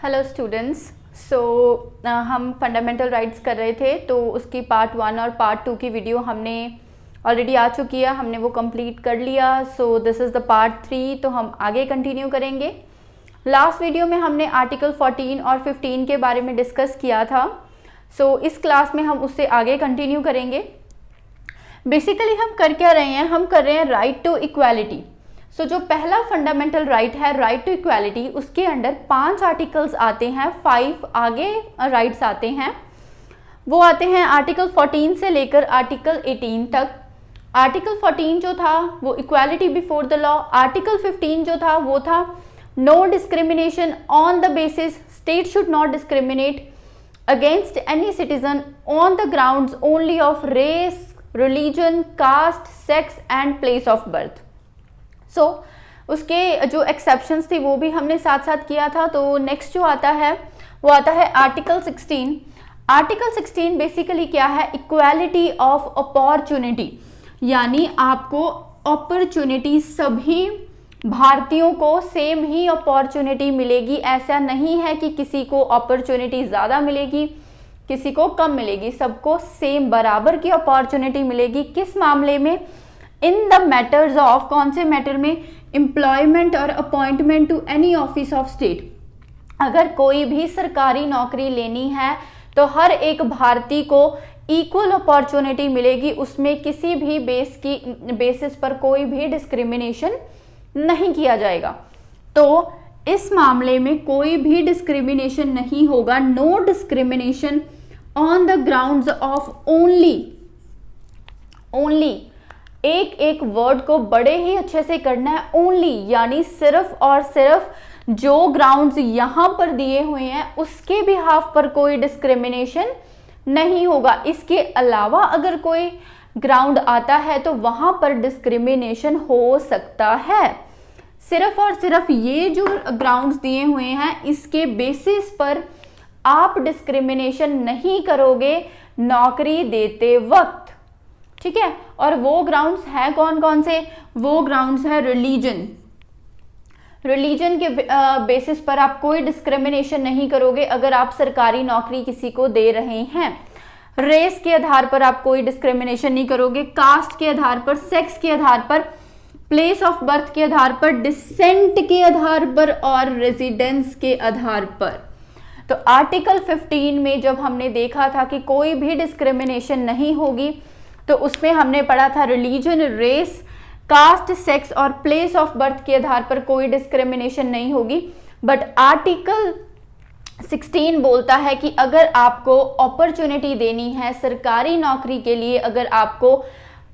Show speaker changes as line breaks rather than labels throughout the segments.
Hello students. सो हम fundamental rights कर रहे थे, तो उसकी पार्ट 1 और पार्ट 2 की वीडियो हमने ऑलरेडी आ चुकी है, हमने वो कंप्लीट कर लिया। So this is the part 3, तो हम आगे कंटिन्यू करेंगे। लास्ट वीडियो में हमने आर्टिकल 14 और 15 के बारे में डिस्कस किया था। सो इस क्लास में हम उससे आगे कंटिन्यू करेंगे। बेसिकली हम कर क्या रहे हैं, हम कर रहे हैं राइट टू इक्वालिटी। सो जो पहला फंडामेंटल राइट है राइट टू इक्वालिटी, उसके अंडर 5 आर्टिकल्स आते हैं, 5 आगे राइट्स आते हैं। वो आते हैं आर्टिकल 14 से लेकर आर्टिकल 18 तक। आर्टिकल 14 जो था वो equality before the law. Article 15 जो था वो था no discrimination on the basis state should not discriminate against any citizen on the grounds only of race, religion, caste, sex and place of birth. So उसके जो exceptions थी वो भी हमने साथ साथ किया था। तो नेक्स्ट जो आता है वो आता है आर्टिकल 16। आर्टिकल 16 बेसिकली क्या है, इक्वालिटी ऑफ अपॉर्चुनिटी, यानी आपको अपॉर्चुनिटी सभी भारतीयों को सेम ही अपॉर्चुनिटी मिलेगी। ऐसा नहीं है कि किसी को अपॉर्चुनिटी ज़्यादा मिलेगी, किसी को कम मिलेगी, सबको सेम बराबर की अपॉर्चुनिटी मिलेगी। किस मामले में? इन द मैटर्स ऑफ, कौन से मैटर में? एम्प्लॉयमेंट और appointment to any office of state. अगर कोई भी सरकारी नौकरी लेनी है तो हर एक भारतीय को इक्वल अपॉर्चुनिटी मिलेगी, उसमें किसी भी बेसिस पर कोई भी डिस्क्रिमिनेशन नहीं किया जाएगा। तो इस मामले में कोई भी डिस्क्रिमिनेशन नहीं होगा। No discrimination on the grounds of only एक एक वर्ड को बड़े ही अच्छे से करना है। ओनली यानी सिर्फ और सिर्फ जो ग्राउंड्स यहां पर दिए हुए हैं उसके बिहाफ पर कोई डिस्क्रिमिनेशन नहीं होगा। इसके अलावा अगर कोई ग्राउंड आता है तो वहां पर डिस्क्रिमिनेशन हो सकता है। सिर्फ और सिर्फ ये जो ग्राउंड्स दिए हुए हैं इसके बेसिस पर आप डिस्क्रिमिनेशन नहीं करोगे नौकरी देते वक्त, ठीक है। और वो ग्राउंड्स है कौन कौन से? वो ग्राउंड्स है रिलीजन के बेसिस पर आप कोई डिस्क्रिमिनेशन नहीं करोगे अगर आप सरकारी नौकरी किसी को दे रहे हैं। रेस के आधार पर आप कोई डिस्क्रिमिनेशन नहीं करोगे। कास्ट के आधार पर, सेक्स के आधार पर, प्लेस ऑफ बर्थ के आधार पर, डिसेंट के आधार पर और रेजिडेंस के आधार पर। तो आर्टिकल 15 में जब हमने देखा था कि कोई भी डिस्क्रिमिनेशन नहीं होगी, तो उसमें हमने पढ़ा था रिलीजन, रेस, कास्ट, सेक्स और प्लेस ऑफ बर्थ के आधार पर कोई डिस्क्रिमिनेशन नहीं होगी। बट आर्टिकल 16 बोलता है कि अगर आपको अपॉर्चुनिटी देनी है सरकारी नौकरी के लिए, अगर आपको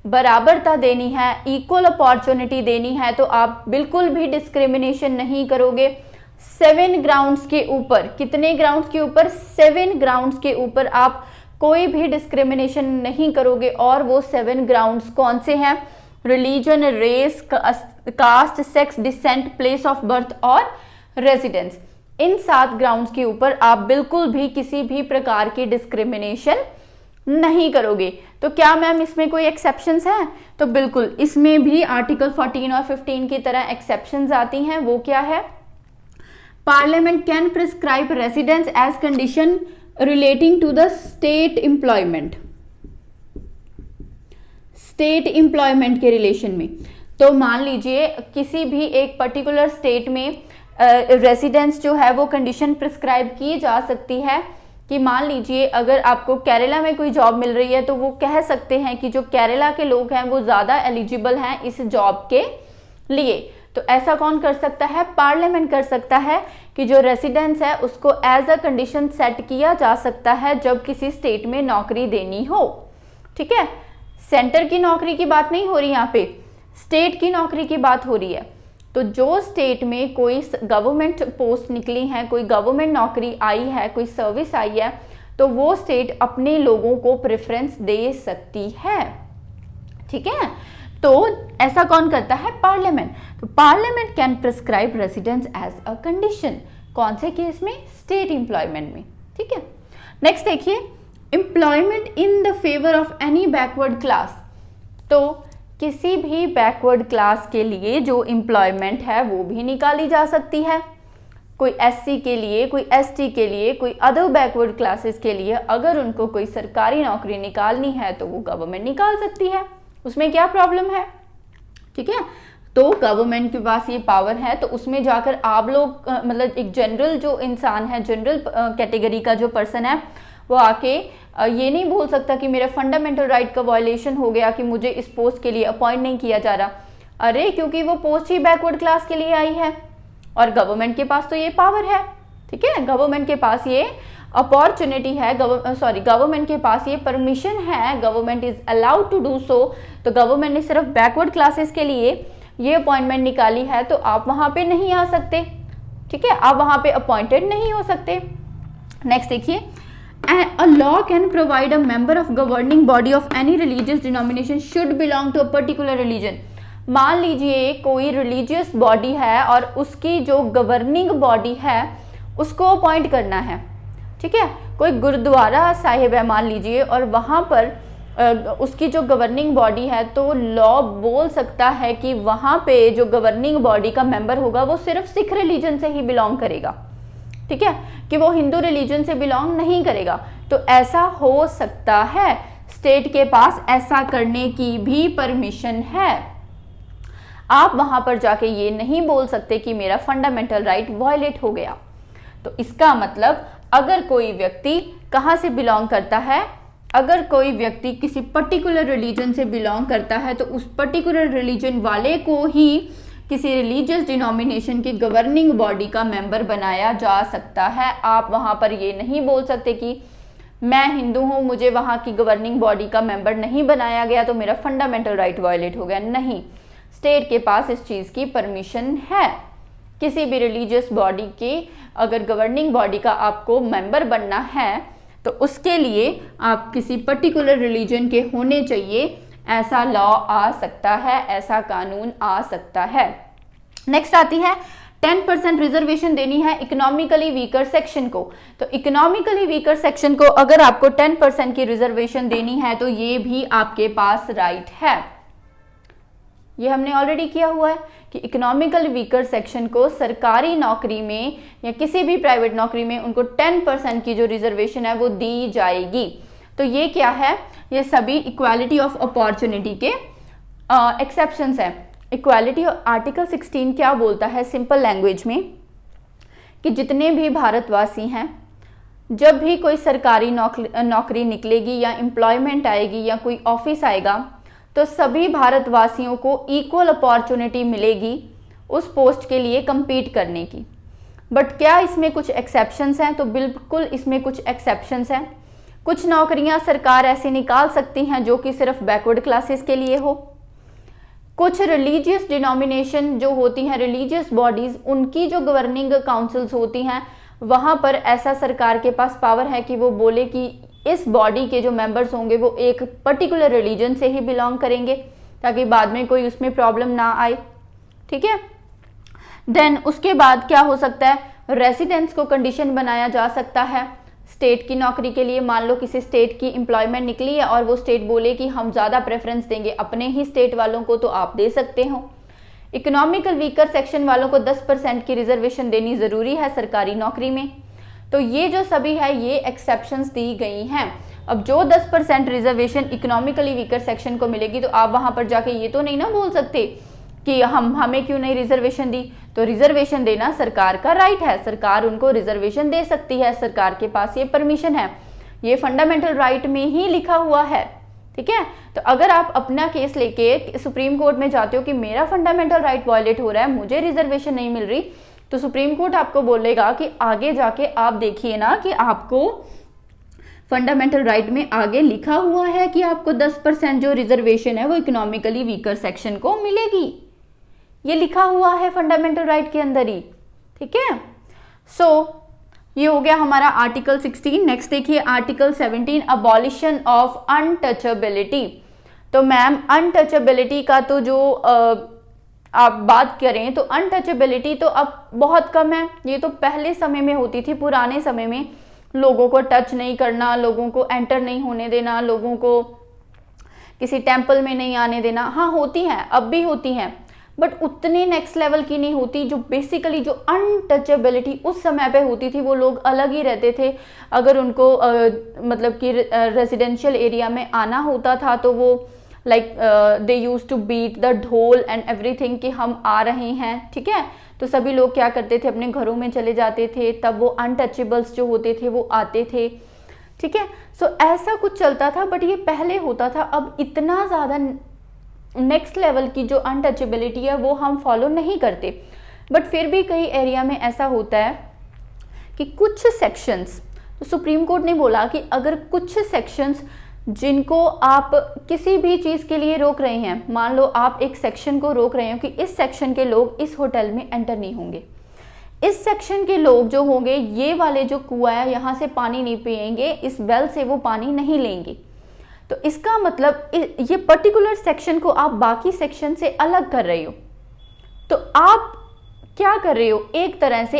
बराबरता देनी है, इक्वल अपॉर्चुनिटी देनी है, तो आप बिल्कुल भी डिस्क्रिमिनेशन नहीं करोगे। 7 ग्राउंड्स के ऊपर, कितने ग्राउंड्स के ऊपर? 7 ग्राउंड्स के ऊपर आप कोई भी डिस्क्रिमिनेशन नहीं करोगे। और वो 7 ग्राउंड्स कौन से हैं? Religion, race, caste, sex, descent, place of birth और रेजिडेंस। इन 7 ग्राउंड्स के ऊपर आप बिल्कुल भी किसी भी प्रकार की डिस्क्रिमिनेशन नहीं करोगे। तो क्या मैम इसमें कोई एक्सेप्शंस हैं? तो बिल्कुल, इसमें भी आर्टिकल 14 और 15 की तरह एक्सेप्शंस आती हैं। वो क्या है? Parliament can prescribe residence as condition relating to the state employment के रिलेशन में। तो मान लीजिए किसी भी एक पर्टिकुलर स्टेट में रेजिडेंस जो है वो कंडीशन प्रिस्क्राइब की जा सकती है कि मान लीजिए अगर आपको केरला में कोई जॉब मिल रही है तो वो कह सकते हैं कि जो केरला के लोग हैं वो ज़्यादा एलिजिबल हैं इस जॉब के लिए। तो ऐसा कौन कर सकता है? पार्लियामेंट कर सकता है कि जो रेसिडेंस है उसको एज अ कंडीशन सेट किया जा सकता है जब किसी स्टेट में नौकरी देनी हो, ठीक है। सेंटर की नौकरी की बात नहीं हो रही, यहाँ पे स्टेट की नौकरी की बात हो रही है। तो जो स्टेट में कोई गवर्नमेंट पोस्ट निकली है, कोई गवर्नमेंट नौकरी आई है, कोई सर्विस आई है, तो वो स्टेट अपने लोगों को प्रेफरेंस दे सकती है, ठीक है। तो ऐसा कौन करता है? पार्लियामेंट। तो parliament can prescribe residence as a condition. कौन से केस में? स्टेट एम्प्लॉयमेंट में, ठीक है। नेक्स्ट देखिए, employment in the favour of any backward class. तो किसी भी बैकवर्ड क्लास के लिए जो एम्प्लॉयमेंट है वो भी निकाली जा सकती है। कोई एससी के लिए, कोई एसटी के लिए, कोई अदर बैकवर्ड क्लासेस के लिए अगर उनको कोई सरकारी नौकरी निकालनी है तो वो गवर्नमेंट निकाल सकती है, उसमें क्या प्रॉब्लम है। ठीक है, तो गवर्नमेंट के पास ये पावर है, तो उसमें जाकर आप लोग मतलब एक जनरल जो इंसान है, जनरल कैटेगरी का जो पर्सन है, वो आके ये नहीं बोल सकता कि मेरा फंडामेंटल राइट का वायलेशन हो गया कि मुझे इस पोस्ट के लिए अपॉइंट नहीं किया जा रहा। अरे क्योंकि वो पोस्ट ही बैकवर्ड क्लास के लिए आई है और गवर्नमेंट के पास तो ये पावर है। ठीक है, गवर्नमेंट के पास ये अपॉर्चुनिटी है, गवर्नमेंट के पास ये परमिशन है, government is allowed to do so. तो गवर्नमेंट ने सिर्फ बैकवर्ड क्लासेस के लिए ये अपॉइंटमेंट निकाली है, तो आप वहां पे नहीं आ सकते। ठीक है, आप वहां पे अपॉइंटेड नहीं हो सकते। नेक्स्ट देखिए, a law can provide a member of governing body of any religious denomination should belong to a particular religion। मान लीजिए कोई रिलीजियस बॉडी है और उसकी जो गवर्निंग बॉडी है उसको अपॉइंट करना है। ठीक है, कोई गुरुद्वारा साहिब है मान लीजिए, और वहाँ पर उसकी जो गवर्निंग बॉडी है, तो लॉ बोल सकता है कि वहाँ पे जो गवर्निंग बॉडी का मेंबर होगा वो सिर्फ सिख रिलीजन से ही बिलोंग करेगा। ठीक है, कि वो हिंदू रिलीजन से बिलोंग नहीं करेगा। तो ऐसा हो सकता है, स्टेट के पास ऐसा करने की भी परमिशन है। आप वहां पर जाके ये नहीं बोल सकते कि मेरा फंडामेंटल राइट वायलेट हो गया। तो इसका मतलब अगर कोई व्यक्ति कहां से बिलोंग करता है, अगर कोई व्यक्ति किसी पर्टिकुलर रिलीजन से बिलोंग करता है तो उस पर्टिकुलर रिलीजन वाले को ही किसी रिलीजियस डिनोमिनेशन की गवर्निंग बॉडी का मेंबर बनाया जा सकता है। आप वहां पर ये नहीं बोल सकते कि मैं हिंदू हूं, मुझे वहां की गवर्निंग बॉडी का मेंबर नहीं बनाया गया तो मेरा फंडामेंटल राइट वायलेट हो गया। नहीं, स्टेट के पास इस चीज की परमिशन है। किसी भी रिलीजियस बॉडी के अगर गवर्निंग बॉडी का आपको मेंबर बनना है तो उसके लिए आप किसी पर्टिकुलर रिलीजन के होने चाहिए, ऐसा लॉ आ सकता है, ऐसा कानून आ सकता है। नेक्स्ट आती है 10% रिजर्वेशन देनी है इकोनॉमिकली वीकर सेक्शन को। तो इकोनॉमिकली वीकर सेक्शन को अगर आपको 10% की रिजर्वेशन देनी है तो ये भी आपके पास राइट है। ये हमने ऑलरेडी किया हुआ है कि इकोनॉमिकल वीकर सेक्शन को सरकारी नौकरी में या किसी भी प्राइवेट नौकरी में उनको 10% की जो रिजर्वेशन है वो दी जाएगी। तो ये क्या है, ये सभी इक्वालिटी ऑफ अपॉर्चुनिटी के एक्सेप्शंस हैं। इक्वालिटी आर्टिकल 16 क्या बोलता है सिंपल लैंग्वेज में, कि जितने भी भारतवासी हैं, जब भी कोई सरकारी नौकरी निकलेगी या एम्प्लॉयमेंट आएगी या कोई ऑफिस आएगा तो सभी भारतवासियों को इक्वल अपॉर्चुनिटी मिलेगी उस पोस्ट के लिए compete करने की। बट क्या इसमें कुछ एक्सेप्शंस हैं? तो बिल्कुल इसमें कुछ एक्सेप्शंस हैं। कुछ नौकरियां सरकार ऐसे निकाल सकती हैं जो कि सिर्फ बैकवर्ड क्लासेस के लिए हो। कुछ रिलीजियस डिनोमिनेशन जो होती हैं, रिलीजियस बॉडीज, उनकी जो गवर्निंग काउंसिल्स होती हैं, वहाँ पर ऐसा सरकार के पास पावर है कि वो बोले कि इस बॉडी के जो मेंबर्स होंगे वो एक पर्टिकुलर रिलीजन से ही बिलोंग करेंगे ताकि बाद में कोई उसमें प्रॉब्लम ना आए। ठीक है, देन उसके बाद क्या हो सकता है, रेसिडेंस को कंडीशन बनाया जा सकता है स्टेट की नौकरी के लिए। मान लो किसी स्टेट की एम्प्लॉयमेंट निकली है और वो स्टेट बोले कि हम ज़्यादा प्रेफरेंस देंगे अपने ही स्टेट वालों को, तो आप दे सकते हो। इकोनॉमिकल वीकर सेक्शन वालों को 10% की रिजर्वेशन देनी ज़रूरी है सरकारी नौकरी में। तो ये जो सभी है ये एक्सेप्शंस दी गई हैं। अब जो 10% रिजर्वेशन इकोनॉमिकली वीकर सेक्शन को मिलेगी तो आप वहाँ पर जाके ये तो नहीं ना बोल सकते कि हमें क्यों नहीं रिजर्वेशन दी। तो रिजर्वेशन देना सरकार का राइट है, सरकार उनको रिजर्वेशन दे सकती है, सरकार के पास ये परमिशन है, ये फंडामेंटल राइट में ही लिखा हुआ है। ठीक है, तो अगर आप अपना केस लेके सुप्रीम कोर्ट में जाते हो कि मेरा फंडामेंटल राइट वायलेट हो रहा है, मुझे रिजर्वेशन नहीं मिल रही, तो सुप्रीम कोर्ट आपको बोलेगा कि आगे जाके आप देखिए ना कि आपको फंडामेंटल राइट में आगे लिखा हुआ है कि आपको 10% जो रिजर्वेशन है वो इकोनॉमिकली वीकर सेक्शन को मिलेगी। ये लिखा हुआ है फंडामेंटल राइट के अंदर ही। ठीक है, सो ये हो गया हमारा आर्टिकल 16। नेक्स्ट देखिए आर्टिकल 17, अबॉलिशन ऑफ अनटचेबिलिटी। तो मैम अनटचेबिलिटी का तो जो आप बात करें तो अनटचेबिलिटी तो अब बहुत कम है। ये तो पहले समय में होती थी, पुराने समय में लोगों को टच नहीं करना, लोगों को एंटर नहीं होने देना, लोगों को किसी टेम्पल में नहीं आने देना। हाँ होती हैं, अब भी होती हैं, बट उतने नेक्स्ट लेवल की नहीं होती। जो बेसिकली जो अनटचेबिलिटी उस समय पे होती थी, वो लोग अलग ही रहते थे। अगर उनको मतलब कि रेजिडेंशियल एरिया में आना होता था तो वो like they use to beat the dhol and everything कि हम आ रहे हैं, ठीक है। तो सभी लोग क्या करते थे, अपने घरों में चले जाते थे, तब वो अनटचेबल्स जो होते थे वो आते थे, ठीक है। सो ऐसा कुछ चलता था, बट ये पहले होता था। अब इतना ज़्यादा नेक्स्ट लेवल की जो अनटचेबिलिटी है वो हम फॉलो नहीं करते, बट फिर भी कई एरिया में ऐसा होता है कि कुछ सेक्शंस, तो सुप्रीम कोर्ट ने बोला कि अगर कुछ सेक्शंस जिनको आप किसी भी चीज़ के लिए रोक रहे हैं, मान लो आप एक सेक्शन को रोक रहे हो कि इस सेक्शन के लोग इस होटल में एंटर नहीं होंगे, इस सेक्शन के लोग जो होंगे ये वाले जो कुआं है यहाँ से पानी नहीं पिएंगे, इस वेल से वो पानी नहीं लेंगे, तो इसका मतलब ये पर्टिकुलर सेक्शन को आप बाकी सेक्शन से अलग कर रहे हो। तो आप क्या कर रहे हो, एक तरह से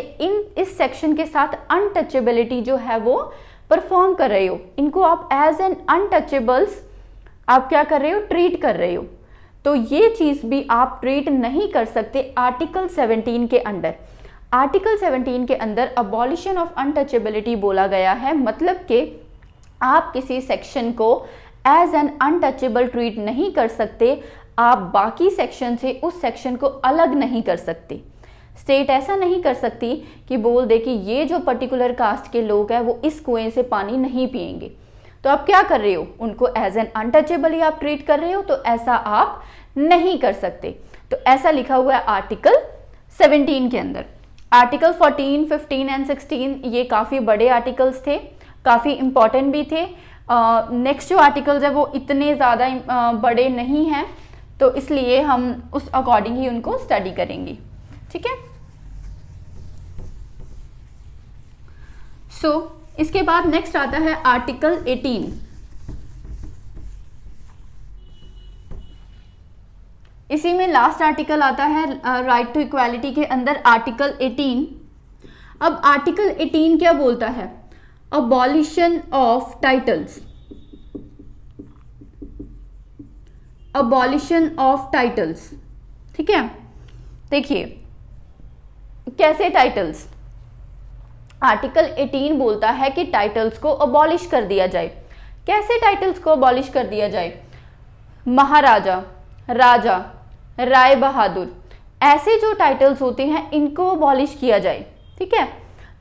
इस सेक्शन के साथ अनटचेबिलिटी जो है वो परफॉर्म कर रहे हो। इनको आप एज एन अनटचेबल्स आप क्या कर रहे हो, ट्रीट कर रहे हो। तो ये चीज़ भी आप ट्रीट नहीं कर सकते आर्टिकल 17 के अंडर। आर्टिकल 17 के अंदर अबॉलिशन ऑफ अनटचेबिलिटी बोला गया है, मतलब कि आप किसी सेक्शन को एज एन अनटचेबल ट्रीट नहीं कर सकते, आप बाकी सेक्शन से उस सेक्शन को अलग नहीं कर सकते। स्टेट ऐसा नहीं कर सकती कि बोल दे कि ये जो पर्टिकुलर कास्ट के लोग हैं वो इस कुएं से पानी नहीं पिएंगे, तो आप क्या कर रहे हो, उनको एज एन अनटचेबल ही आप ट्रीट कर रहे हो, तो ऐसा आप नहीं कर सकते। तो ऐसा लिखा हुआ है आर्टिकल 17 के अंदर। आर्टिकल 14, 15 एंड 16 ये काफ़ी बड़े आर्टिकल्स थे, काफ़ी इंपॉर्टेंट भी थे। नेक्स्ट जो आर्टिकल्स है वो इतने ज़्यादा बड़े नहीं हैं, तो इसलिए हम उस अकॉर्डिंग ही उनको स्टडी करेंगे, ठीक है। सो इसके बाद नेक्स्ट आता है आर्टिकल 18। इसी में लास्ट आर्टिकल आता है राइट टू इक्वालिटी के अंदर आर्टिकल 18। अब आर्टिकल 18 क्या बोलता है, abolition of titles. Abolition of titles, ठीक है। देखिए कैसे टाइटल्स, आर्टिकल 18 बोलता है कि टाइटल्स को अबॉलिश कर दिया जाए। कैसे टाइटल्स को अबॉलिश कर दिया जाए, महाराजा, राजा, राय बहादुर, ऐसे जो टाइटल्स होते हैं इनको अबॉलिश किया जाए, ठीक है।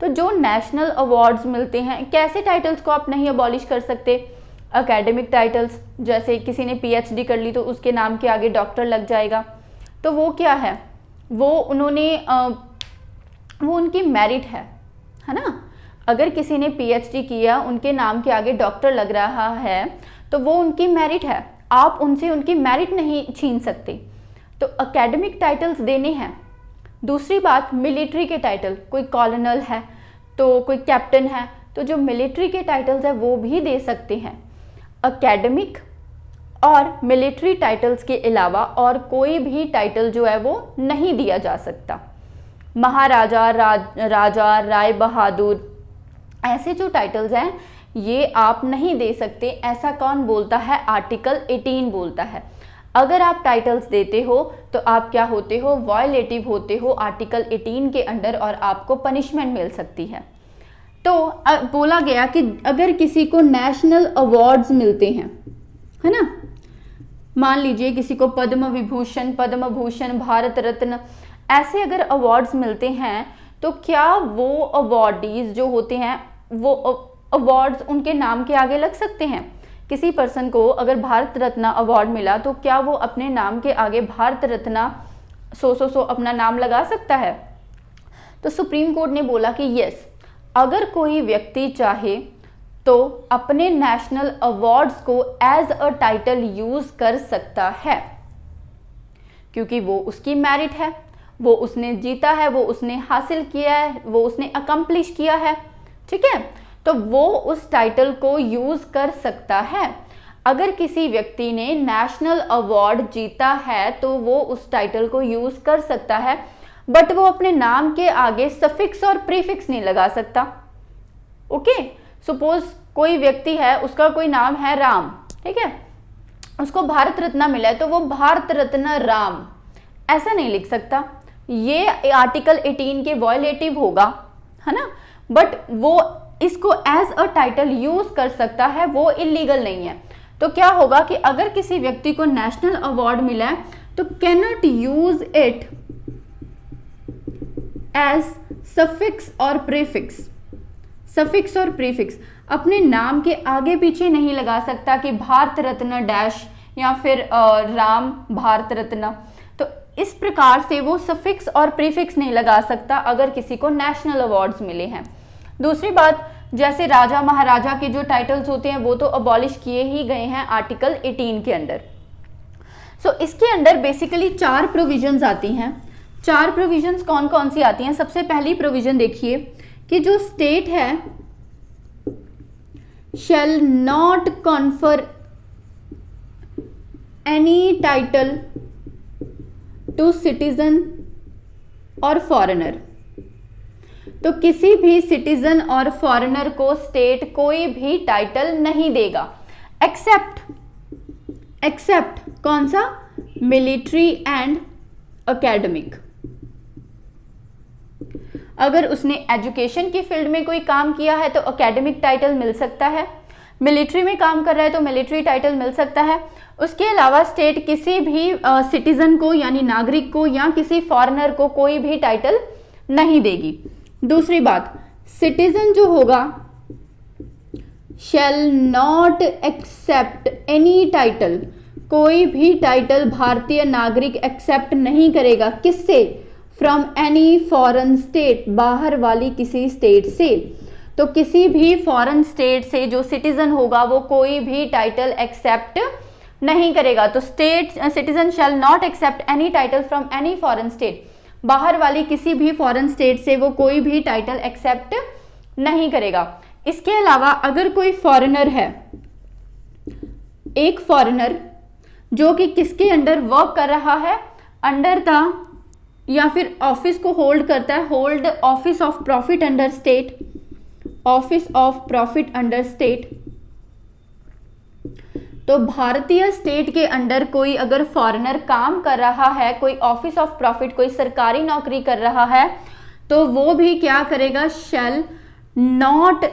तो जो नेशनल अवार्ड्स मिलते हैं, कैसे टाइटल्स को आप नहीं अबॉलिश कर सकते, एकेडमिक टाइटल्स, जैसे किसी ने पीएचडी कर ली तो उसके नाम के आगे डॉक्टर लग जाएगा, तो वो क्या है, वो वो उनकी मेरिट है ना। अगर किसी ने पीएचडी किया, उनके नाम के आगे डॉक्टर लग रहा है, तो वो उनकी मेरिट है, आप उनसे उनकी मेरिट नहीं छीन सकते। तो एकेडमिक टाइटल्स देने हैं। दूसरी बात, मिलिट्री के टाइटल, कोई कॉलोनल है तो कोई कैप्टन है, तो जो मिलिट्री के टाइटल्स है वो भी दे सकते हैं। एकेडमिक और मिलिट्री टाइटल्स के अलावा और कोई भी टाइटल जो है वो नहीं दिया जा सकता। महाराजा, राजा, राय बहादुर, ऐसे जो टाइटल्स हैं ये आप नहीं दे सकते। ऐसा कौन बोलता है, आर्टिकल 18 बोलता है। अगर आप टाइटल्स देते हो तो आप क्या होते हो, वायलेटिव होते हो आर्टिकल 18 के अंडर, और आपको पनिशमेंट मिल सकती है। तो बोला गया कि अगर किसी को नेशनल अवार्ड्स मिलते हैं, है ना, मान लीजिए किसी को पद्म विभूषण, पद्म भूषण, भारत रत्न, ऐसे अगर अवार्ड्स मिलते हैं, तो क्या वो अवार्डीज जो होते हैं वो अवार्ड्स उनके नाम के आगे लग सकते हैं। किसी पर्सन को अगर भारत रत्न अवार्ड मिला तो क्या वो अपने नाम के आगे भारत रत्न 100 अपना नाम लगा सकता है। तो सुप्रीम कोर्ट ने बोला कि यस, अगर कोई व्यक्ति चाहे तो अपने नेशनल अवार्ड्स को एज अ टाइटल यूज कर सकता है, क्योंकि वो उसकी मेरिट है, वो उसने जीता है, वो उसने हासिल किया है, वो उसने अकम्प्लिश किया है, ठीक है। तो वो उस टाइटल को यूज कर सकता है। अगर किसी व्यक्ति ने नेशनल अवार्ड जीता है तो वो उस टाइटल को यूज कर सकता है, बट वो अपने नाम के आगे सफिक्स और प्रीफिक्स नहीं लगा सकता। ओके, सपोज कोई व्यक्ति है, उसका कोई नाम है राम, ठीक है, उसको भारत रत्न मिला है तो वो भारत रत्न राम ऐसा नहीं लिख सकता, ये आर्टिकल 18 के वॉयलेटिव होगा, है ना, बट वो इसको एज अ टाइटल यूज कर सकता है, वो इलीगल नहीं है। तो क्या होगा कि अगर किसी व्यक्ति को नेशनल अवार्ड मिला है तो can not use it as suffix और प्रीफिक्स। सफिक्स और प्रीफिक्स अपने नाम के आगे पीछे नहीं लगा सकता कि भारत रत्न डैश या फिर राम भारत रत्न। तो इस प्रकार से वो सफिक्स और प्रीफिक्स नहीं लगा सकता अगर किसी को नेशनल अवार्ड्स मिले हैं। दूसरी बात, जैसे राजा महाराजा के जो टाइटल्स होते हैं वो तो अबॉलिश किए ही गए हैं आर्टिकल 18 के अंदर। सो इसके अंदर बेसिकली 4 प्रोविजंस आती हैं। 4 प्रोविजंस कौन कौन सी आती हैं? सबसे पहली प्रोविजन देखिए कि जो स्टेट है shall not confer any title to citizen और फॉरेनर। तो किसी भी सिटीजन और फॉरेनर को स्टेट कोई भी टाइटल नहीं देगा एक्सेप्ट कौन सा? Military and academic. अगर उसने एजुकेशन की फील्ड में कोई काम किया है तो एकेडमिक टाइटल मिल सकता है, मिलिट्री में काम कर रहा है तो मिलिट्री टाइटल मिल सकता है। उसके अलावा स्टेट किसी भी सिटीजन को यानी नागरिक को या किसी फॉरेनर को कोई भी टाइटल नहीं देगी। दूसरी बात, सिटीजन जो होगा shall not accept any title, कोई भी टाइटल भारतीय नागरिक एक्सेप्ट नहीं करेगा। किससे? फ्रॉम एनी फॉरेन स्टेट, बाहर वाली किसी स्टेट से। तो किसी भी फॉरेन स्टेट से जो सिटीजन होगा वो कोई भी टाइटल एक्सेप्ट नहीं करेगा। तो state citizen shall not accept any title from any foreign state, बाहर वाली किसी भी फॉरेन स्टेट से वो कोई भी टाइटल एक्सेप्ट नहीं करेगा। इसके अलावा अगर कोई फॉरेनर है, एक फॉरेनर जो कि किसके अंडर वर्क कर रहा है, अंडर द या फिर ऑफिस को होल्ड करता है, hold office of profit under state, office of profit under state. तो भारतीय स्टेट के अंडर कोई अगर फॉरेनर काम कर रहा है, कोई ऑफिस ऑफ प्रॉफिट, कोई सरकारी नौकरी कर रहा है, तो वो भी क्या करेगा? Shall not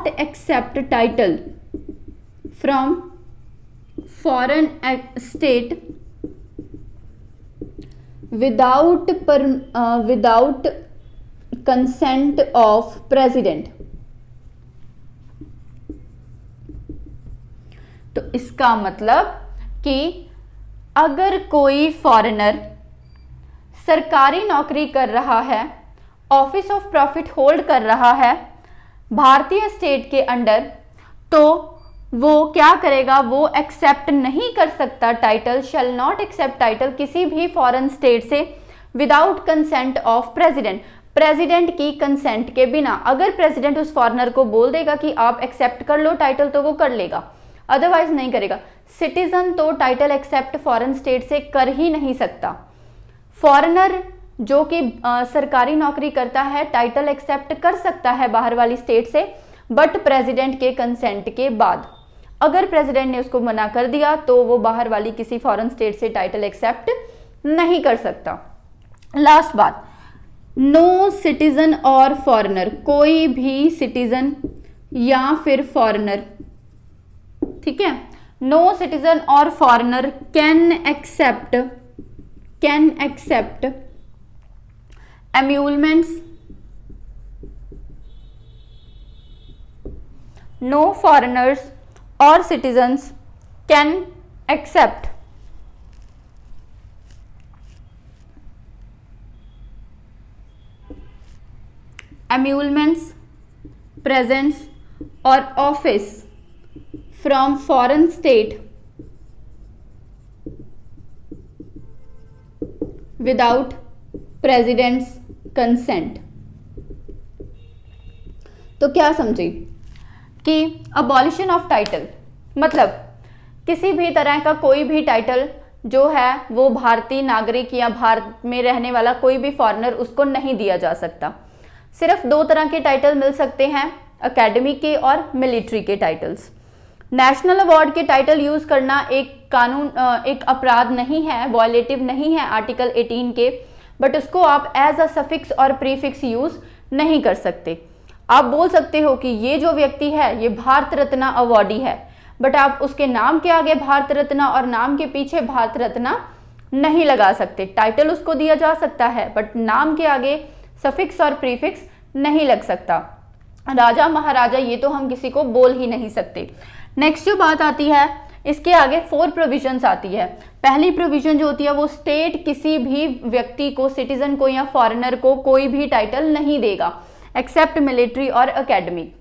accept title from foreign state without consent of president. तो इसका मतलब कि अगर कोई फॉरेनर सरकारी नौकरी कर रहा है, ऑफिस ऑफ प्रॉफिट होल्ड कर रहा है भारतीय स्टेट के अंडर, तो वो क्या करेगा? वो एक्सेप्ट नहीं कर सकता title, shall not accept title किसी भी फॉरेन स्टेट से without consent of president, president की कंसेंट के बिना। अगर प्रेसिडेंट उस फॉरेनर को बोल देगा कि आप एक्सेप्ट कर लो टाइटल तो वो कर लेगा, अदरवाइज नहीं करेगा। सिटीजन तो टाइटल एक्सेप्ट फॉरेन स्टेट से कर ही नहीं सकता। फॉरेनर जो कि सरकारी नौकरी करता है टाइटल एक्सेप्ट कर सकता है बाहर वाली स्टेट से, बट प्रेसिडेंट के कंसेंट के बाद। अगर प्रेसिडेंट ने उसको मना कर दिया तो वो बाहर वाली किसी फॉरेन स्टेट से टाइटल एक्सेप्ट नहीं कर सकता। लास्ट बात, नो सिटीजन और फॉरेनर, कोई भी सिटीजन या फिर फॉरेनर, ठीक है, नो सिटीजन और foreigner can accept emoluments, no foreigners or citizens can accept emoluments, presents or office from foreign state without president's consent। तो क्या समझे कि अबॉलिशन ऑफ टाइटल मतलब किसी भी तरह का कोई भी टाइटल जो है वो भारतीय नागरिक या भारत में रहने वाला कोई भी फॉरेनर उसको नहीं दिया जा सकता। सिर्फ 2 तरह के टाइटल मिल सकते हैं, एकेडमी के और मिलिट्री के टाइटल्स। नेशनल अवार्ड के टाइटल यूज करना एक अपराध नहीं है, वॉयलेटिव नहीं है आर्टिकल 18 के, बट उसको आप एज अ सफिक्स और प्रीफिक्स यूज नहीं कर सकते। आप बोल सकते हो कि ये जो व्यक्ति है ये भारत रत्न अवार्डी है, बट आप उसके नाम के आगे भारत रत्न और नाम के पीछे भारत रत्न नहीं लगा सकते। टाइटल उसको दिया जा सकता है बट नाम के आगे सफिक्स और प्रीफिक्स नहीं लग सकता। राजा महाराजा ये तो हम किसी को बोल ही नहीं सकते। नेक्स्ट जो बात आती है, इसके आगे 4 प्रोविजंस आती है। पहली प्रोविजन जो होती है वो स्टेट किसी भी व्यक्ति को, सिटीजन को या फॉरेनर को कोई भी टाइटल नहीं देगा एक्सेप्ट मिलिट्री और एकेडमिक।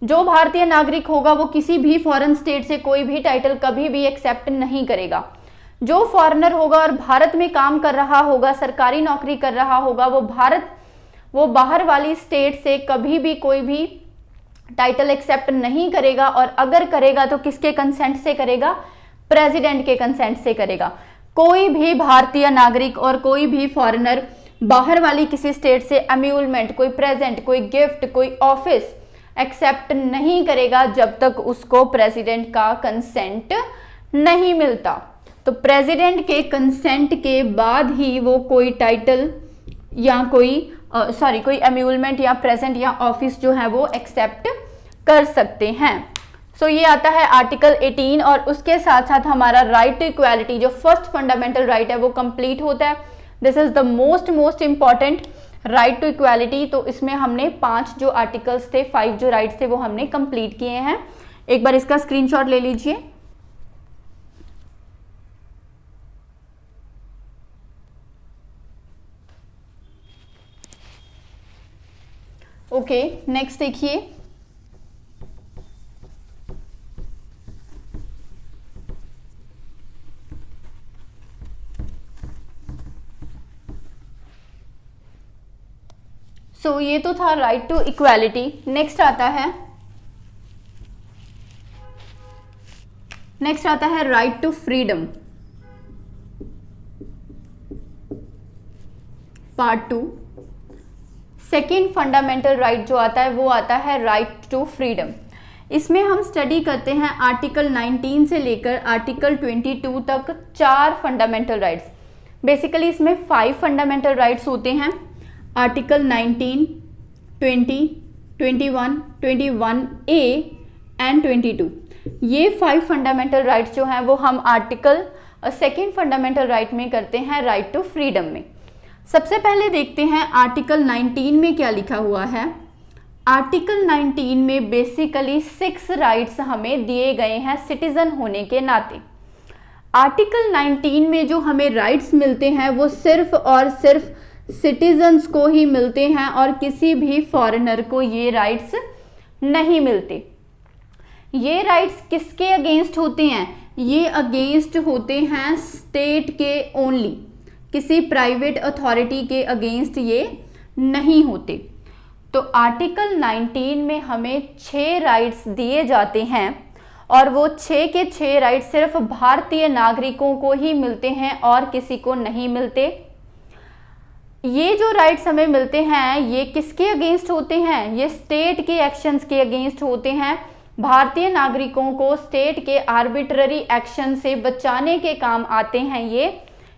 जो भारतीय नागरिक होगा वो किसी भी फॉरेन स्टेट से कोई भी टाइटल कभी भी एक्सेप्ट नहीं करेगा। जो फॉरेनर होगा और भारत में काम कर रहा होगा, सरकारी नौकरी कर रहा होगा, वो बाहर वाली स्टेट से कभी भी कोई भी टाइटल एक्सेप्ट नहीं करेगा, और अगर करेगा तो किसके कंसेंट से करेगा? प्रेसिडेंट के कंसेंट से करेगा। कोई भी भारतीय नागरिक और कोई भी फॉरेनर बाहर वाली किसी स्टेट से एम्यूलमेंट, कोई प्रेजेंट, कोई गिफ्ट, कोई ऑफिस एक्सेप्ट नहीं करेगा जब तक उसको प्रेसिडेंट का कंसेंट नहीं मिलता। तो प्रेसिडेंट के कंसेंट के बाद ही वो कोई टाइटल या कोई एम्यूलमेंट या प्रेजेंट या ऑफिस जो है वो एक्सेप्ट कर सकते हैं। सो ये आता है आर्टिकल 18, और उसके साथ साथ हमारा राइट टू इक्वालिटी जो फर्स्ट फंडामेंटल राइट है वो कंप्लीट होता है। This is the most important right to equality. तो इसमें हमने 5 जो आर्टिकल्स थे, 5 जो राइट्स थे वो हमने कंप्लीट किए हैं। एक बार इसका स्क्रीनशॉट ले लीजिए। ओके, नेक्स्ट देखिए। सो ये तो था राइट टू इक्वालिटी। नेक्स्ट आता है right to freedom, part 2। Second fundamental right जो आता है वो आता है राइट टू फ्रीडम। इसमें हम स्टडी करते हैं आर्टिकल 19 से लेकर आर्टिकल 22 तक 4 फंडामेंटल राइट्स। बेसिकली इसमें 5 फंडामेंटल राइट्स होते हैं। Article 19, 20, 21, 21A and 22। ये 5 फंडामेंटल राइट्स जो हैं वो हम आर्टिकल सेकेंड फंडामेंटल राइट में करते हैं राइट टू फ्रीडम में। सबसे पहले देखते हैं आर्टिकल 19 में क्या लिखा हुआ है। आर्टिकल 19 में बेसिकली 6 राइट्स हमें दिए गए हैं सिटीजन होने के नाते। आर्टिकल 19 में जो हमें राइट्स मिलते हैं वो सिर्फ और सिर्फ सिटीजन्स को ही मिलते हैं और किसी भी फॉरेनर को ये राइट्स नहीं मिलते। ये राइट्स किसके अगेंस्ट होते हैं? ये अगेंस्ट होते हैं स्टेट के ओनली, किसी प्राइवेट अथॉरिटी के अगेंस्ट ये नहीं होते। तो आर्टिकल 19 में हमें 6 राइट्स दिए जाते हैं और वो 6 के 6 राइट्स सिर्फ भारतीय नागरिकों को ही मिलते हैं और किसी को नहीं मिलते। ये जो राइट्स हमें मिलते हैं ये किसके अगेंस्ट होते हैं? ये स्टेट के एक्शंस के अगेंस्ट होते हैं। भारतीय नागरिकों को स्टेट के आर्बिट्ररी एक्शन से बचाने के काम आते हैं। ये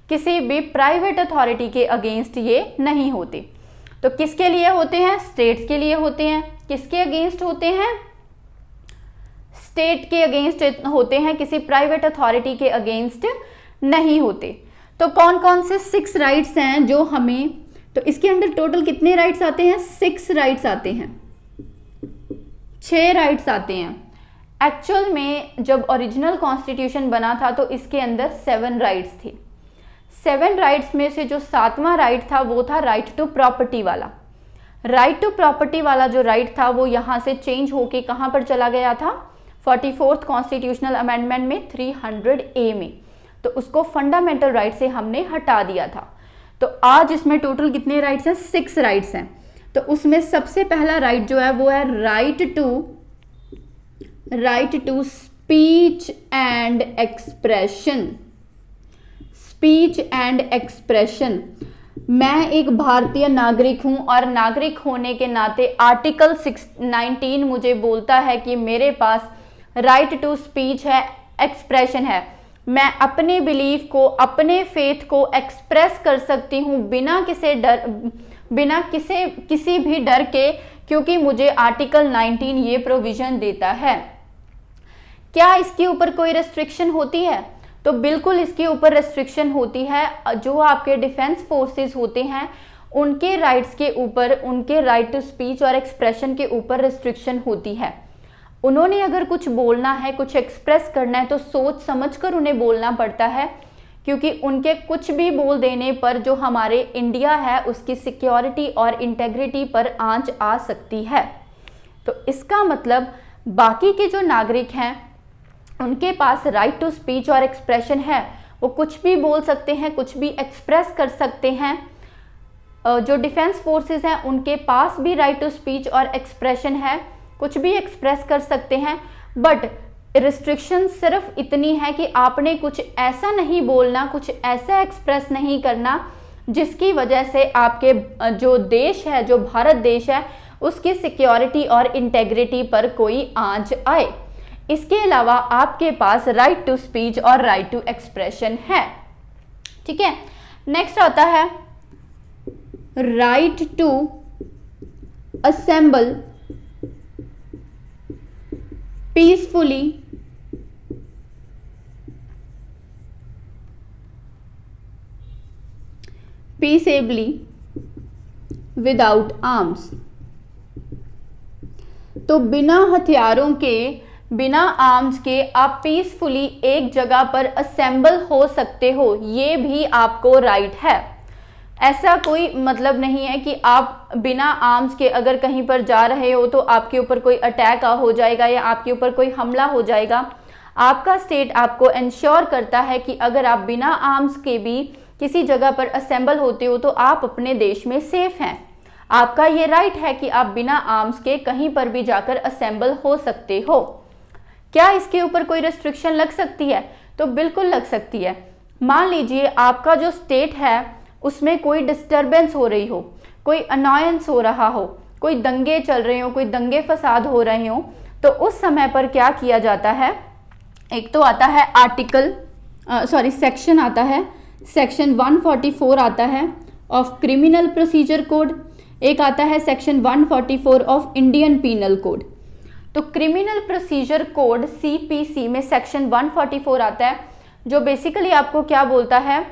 किसी भी प्राइवेट अथॉरिटी के अगेंस्ट ये नहीं होते। तो किसके लिए होते हैं? स्टेट्स के लिए होते हैं। किसके अगेंस्ट होते हैं? स्टेट के अगेंस्ट होते हैं, किसी प्राइवेट अथॉरिटी के अगेंस्ट नहीं होते। तो कौन कौन से 6 राइट्स हैं जो हमें, तो इसके अंदर टोटल कितने राइट्स आते हैं? 6 राइट्स आते हैं, 6 राइट्स आते हैं। एक्चुअल में जब ओरिजिनल कॉन्स्टिट्यूशन बना था तो इसके अंदर 7 राइट्स थे। 7 राइट्स में से जो 7वां राइट था वो था राइट टू प्रॉपर्टी वाला। राइट टू प्रॉपर्टी वाला जो राइट था वो यहाँ से चेंज होके कहाँ पर चला गया था? 44th कॉन्स्टिट्यूशनल अमेंडमेंट में 300A में। तो उसको फंडामेंटल राइट से हमने हटा दिया था। तो आज इसमें टोटल कितने राइट्स हैं? 6 राइट्स हैं। तो उसमें सबसे पहला राइट जो है वो है right to speech and expression. Speech and expression. मैं एक भारतीय नागरिक हूं और नागरिक होने के नाते आर्टिकल 19 मुझे बोलता है कि मेरे पास राइट टू स्पीच है, एक्सप्रेशन है। मैं अपने बिलीफ को, अपने फेथ को एक्सप्रेस कर सकती हूँ बिना किसी भी डर के, क्योंकि मुझे आर्टिकल 19 ये प्रोविजन देता है। क्या इसके ऊपर कोई रेस्ट्रिक्शन होती है? तो बिल्कुल इसके ऊपर रेस्ट्रिक्शन होती है। जो आपके डिफेंस फोर्सेस होते हैं उनके राइट्स के ऊपर, उनके राइट टू स्पीच और एक्सप्रेशन के ऊपर रेस्ट्रिक्शन होती है। उन्होंने अगर कुछ बोलना है, कुछ एक्सप्रेस करना है तो सोच समझकर उन्हें बोलना पड़ता है, क्योंकि उनके कुछ भी बोल देने पर जो हमारे इंडिया है उसकी सिक्योरिटी और इंटेग्रिटी पर आंच आ सकती है। तो इसका मतलब बाकी के जो नागरिक हैं उनके पास राइट टू स्पीच और एक्सप्रेशन है, वो कुछ भी बोल सकते हैं, कुछ भी एक्सप्रेस कर सकते हैं। जो डिफेंस फोर्सेस हैं उनके पास भी राइट टू स्पीच और एक्सप्रेशन है, कुछ भी एक्सप्रेस कर सकते हैं। बट रिस्ट्रिक्शन सिर्फ इतनी है कि आपने कुछ ऐसा नहीं बोलना, कुछ ऐसा एक्सप्रेस नहीं करना जिसकी वजह से आपके जो देश है, जो भारत देश है, उसकी सिक्योरिटी और इंटेग्रिटी पर कोई आंच आए। इसके अलावा आपके पास राइट टू स्पीच और राइट टू एक्सप्रेशन है। ठीक है, नेक्स्ट आता है right to assemble peacefully peaceably without arms. तो बिना हथियारों के, बिना आर्म्स के आप पीसफुली एक जगह पर असेंबल हो सकते हो, ये भी आपको राइट है। ऐसा कोई मतलब नहीं है कि आप बिना आर्म्स के अगर कहीं पर जा रहे हो तो आपके ऊपर कोई अटैक हो जाएगा या आपके ऊपर कोई हमला हो जाएगा। आपका स्टेट आपको इंश्योर करता है कि अगर आप बिना आर्म्स के भी किसी जगह पर असेंबल होते हो तो आप अपने देश में सेफ हैं। आपका ये राइट है कि आप बिना आर्म्स के कहीं पर भी जाकर असेंबल हो सकते हो। क्या इसके ऊपर कोई रेस्ट्रिक्शन लग सकती है? तो बिल्कुल लग सकती है। मान लीजिए आपका जो स्टेट है उसमें कोई डिस्टरबेंस हो रही हो, कोई अनॉयंस हो रहा हो, कोई दंगे चल रहे हो, कोई दंगे फसाद हो रहे हो, तो उस समय पर क्या किया जाता है? एक तो आता है सेक्शन आता है, सेक्शन 144 आता है ऑफ क्रिमिनल प्रोसीजर कोड, एक आता है section 144 of Indian penal code. तो क्रिमिनल प्रोसीजर कोड CPC में सेक्शन 144 आता है, जो बेसिकली आपको क्या बोलता है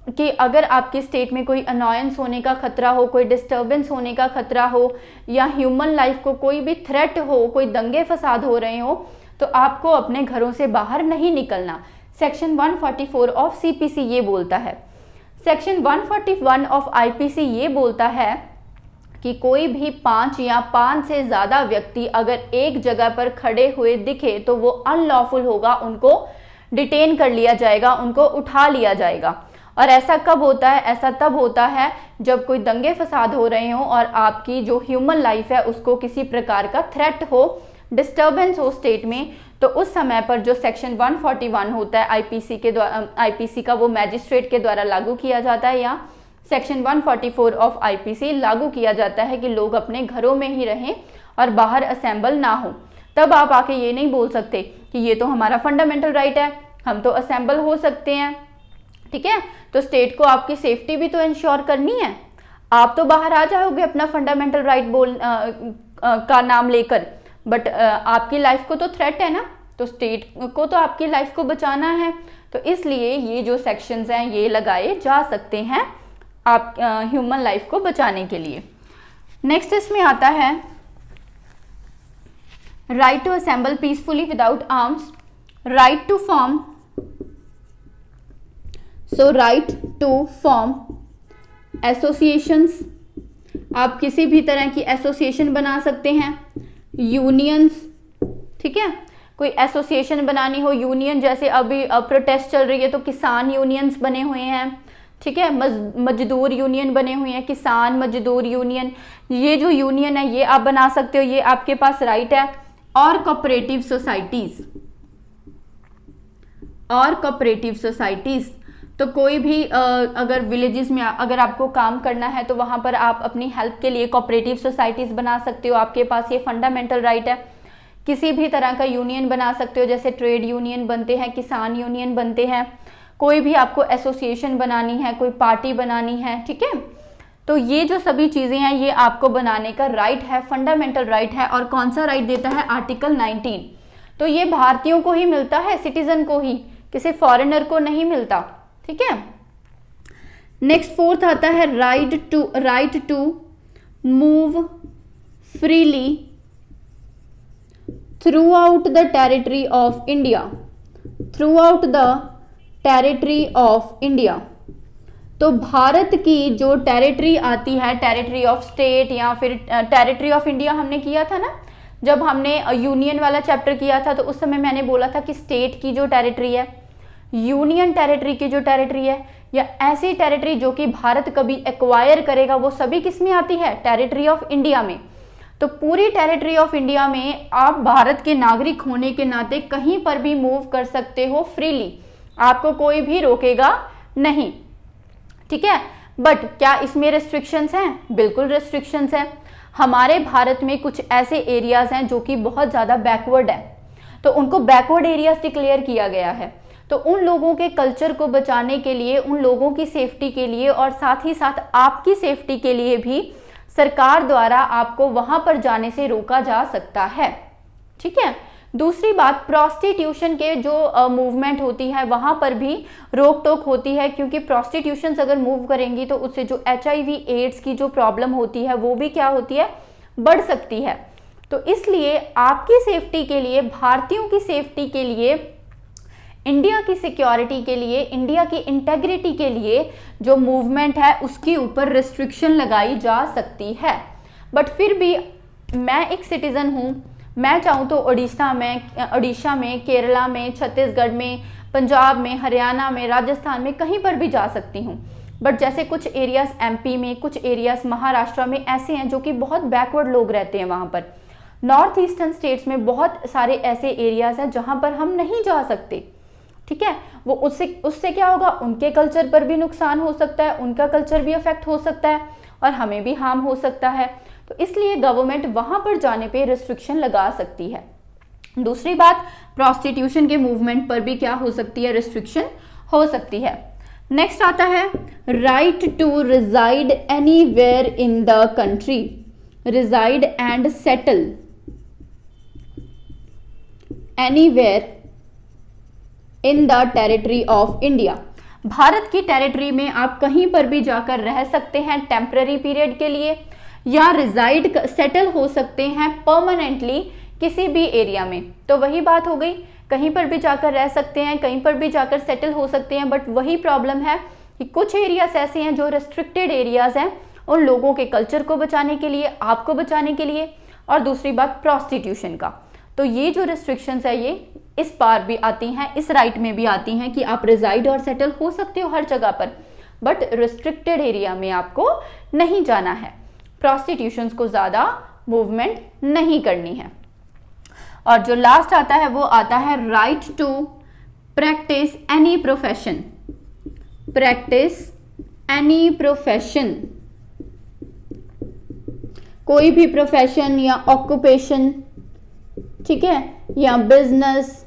कि अगर आपके स्टेट में कोई अनॉयंस होने का खतरा हो, कोई डिस्टर्बेंस होने का खतरा हो, या ह्यूमन लाइफ को कोई भी थ्रेट हो, कोई दंगे फसाद हो रहे हो, तो आपको अपने घरों से बाहर नहीं निकलना। सेक्शन 144 ऑफ CPC ये बोलता है। सेक्शन 141 ऑफ IPC ये बोलता है कि कोई भी 5 या 5 से ज़्यादा व्यक्ति अगर एक जगह पर खड़े हुए दिखे तो वो अनलॉफुल होगा, उनको डिटेन कर लिया जाएगा, उनको उठा लिया जाएगा। और ऐसा कब होता है? ऐसा तब होता है जब कोई दंगे फसाद हो रहे हो और आपकी जो ह्यूमन लाइफ है उसको किसी प्रकार का थ्रेट हो, डिस्टर्बेंस हो स्टेट में, तो उस समय पर जो सेक्शन 141 होता है IPC का, वो मैजिस्ट्रेट के द्वारा लागू किया जाता है, या सेक्शन 144 ऑफ IPC लागू किया जाता है कि लोग अपने घरों में ही रहें और बाहर असेंबल ना हो। तब आप आके ये नहीं बोल सकते कि ये तो हमारा फंडामेंटल राइट है, हम तो असेंबल हो सकते हैं। ठीक है, तो स्टेट को आपकी सेफ्टी भी तो इंश्योर करनी है। आप तो बाहर आ जाओगे अपना फंडामेंटल राइट का नाम लेकर, बट आपकी लाइफ को तो थ्रेट है ना, तो स्टेट को तो आपकी लाइफ को बचाना है। तो इसलिए ये जो सेक्शंस हैं ये लगाए जा सकते हैं आप ह्यूमन लाइफ को बचाने के लिए। नेक्स्ट इसमें आता है right to assemble peacefully without arms, right to form, so right to form associations, आप किसी भी तरह की एसोसिएशन बना सकते हैं, यूनियंस। ठीक है, कोई एसोसिएशन बनानी हो, यूनियन, जैसे अभी प्रोटेस्ट चल रही है तो किसान यूनियंस बने हुए हैं। ठीक है, मजदूर यूनियन बने हुए हैं, किसान मजदूर यूनियन, ये जो यूनियन है ये आप बना सकते हो, ये आपके पास राइट है। और कोऑपरेटिव सोसाइटीज, तो कोई भी अगर विलेजेस में अगर आपको काम करना है तो वहाँ पर आप अपनी हेल्प के लिए कोऑपरेटिव सोसाइटीज़ बना सकते हो, आपके पास ये फंडामेंटल राइट है। किसी भी तरह का यूनियन बना सकते हो, जैसे ट्रेड यूनियन बनते हैं, किसान यूनियन बनते हैं, कोई भी आपको एसोसिएशन बनानी है, कोई पार्टी बनानी है, ठीक है। तो ये जो सभी चीज़ें हैं ये आपको बनाने का राइट है, फंडामेंटल राइट है। और कौन सा राइट देता है? आर्टिकल 19। तो ये भारतीयों को ही मिलता है, सिटीजन को ही, किसी फॉरेनर को नहीं मिलता, ठीक है। नेक्स्ट फोर्थ आता है right to move freely throughout the territory of India, throughout the territory of India. तो भारत की जो टेरिटरी आती है, टेरिटरी ऑफ स्टेट या फिर टेरिटरी ऑफ इंडिया हमने किया था ना, जब हमने यूनियन वाला चैप्टर किया था, तो उस समय मैंने बोला था कि स्टेट की जो टेरिटरी है, यूनियन टेरिटरी की जो टेरिटरी है, या ऐसी टेरिटरी जो कि भारत कभी एक्वायर करेगा, वो सभी किस में आती है? टेरिटरी ऑफ इंडिया में। तो पूरी टेरिटरी ऑफ इंडिया में आप भारत के नागरिक होने के नाते कहीं पर भी मूव कर सकते हो फ्रीली, आपको कोई भी रोकेगा नहीं, ठीक है। बट क्या इसमें रेस्ट्रिक्शंस हैं? बिल्कुल रेस्ट्रिक्शंस हैं। हमारे भारत में कुछ ऐसे एरियाज हैं जो कि बहुत ज़्यादा बैकवर्ड है, तो उनको बैकवर्ड एरियाज डिक्लेयर किया गया है। तो उन लोगों के कल्चर को बचाने के लिए, उन लोगों की सेफ्टी के लिए और साथ ही साथ आपकी सेफ्टी के लिए भी सरकार द्वारा आपको वहां पर जाने से रोका जा सकता है, ठीक है। दूसरी बात, प्रोस्टिट्यूशन के जो मूवमेंट होती है वहां पर भी रोक टोक होती है, क्योंकि प्रोस्टिट्यूशन अगर मूव करेंगी तो उससे जो HIV एड्स की जो प्रॉब्लम होती है वो भी क्या होती है? बढ़ सकती है। तो इसलिए आपकी सेफ्टी के लिए, भारतीयों की सेफ्टी के लिए, इंडिया की सिक्योरिटी के लिए, इंडिया की इंटेग्रिटी के लिए जो मूवमेंट है उसके ऊपर रिस्ट्रिक्शन लगाई जा सकती है। बट फिर भी मैं एक सिटीजन हूँ, मैं चाहूँ तो उड़ीसा में, केरला में, छत्तीसगढ़ में, पंजाब में, हरियाणा में, राजस्थान में, कहीं पर भी जा सकती हूँ। बट जैसे कुछ एरियाज MP में, कुछ एरियाज महाराष्ट्र में ऐसे हैं जो कि बहुत बैकवर्ड लोग रहते हैं वहाँ पर। नॉर्थ ईस्टर्न स्टेट्स में बहुत सारे ऐसे एरियाज हैं जहाँ पर हम नहीं जा सकते, ठीक है। वो उससे क्या होगा? उनके कल्चर पर भी नुकसान हो सकता है, उनका कल्चर भी अफेक्ट हो सकता है और हमें भी हार्म हो सकता है। तो इसलिए गवर्नमेंट वहां पर जाने पे रिस्ट्रिक्शन लगा सकती है। दूसरी बात, प्रोस्टिट्यूशन के मूवमेंट पर भी क्या हो सकती है? रिस्ट्रिक्शन हो सकती है। नेक्स्ट आता है right to reside anywhere in the country, reside and settle anywhere in the territory of India. Bharat की टेरिटरी में आप कहीं पर भी जाकर रह सकते हैं टेम्पररी पीरियड के लिए, या रिजाइड सेटल हो सकते हैं परमानेंटली किसी भी एरिया में। तो वही बात हो गई, कहीं पर भी जाकर रह सकते हैं, कहीं पर भी जाकर सेटल हो सकते हैं। बट वही प्रॉब्लम है कि कुछ एरियाज ऐसे हैं जो रेस्ट्रिक्टेड एरियाज हैं, उन लोगों के कल्चर को बचाने के लिए, आपको बचाने के लिए। और दूसरी बात प्रोस्टिट्यूशन का, तो ये जो रिस्ट्रिक्शंस है ये इस पार भी आती हैं, इस राइट में भी आती हैं कि आप रिजाइड और सेटल हो सकते हो हर जगह पर, बट रिस्ट्रिक्टेड एरिया में आपको नहीं जाना है, प्रोस्टिट्यूशंस को ज़्यादा मूवमेंट नहीं करनी है। और जो लास्ट आता है वो आता है right to practise any profession, practise any profession, कोई भी प्रोफेशन या ऑक्यूपेशन, ठीक है, या बिजनेस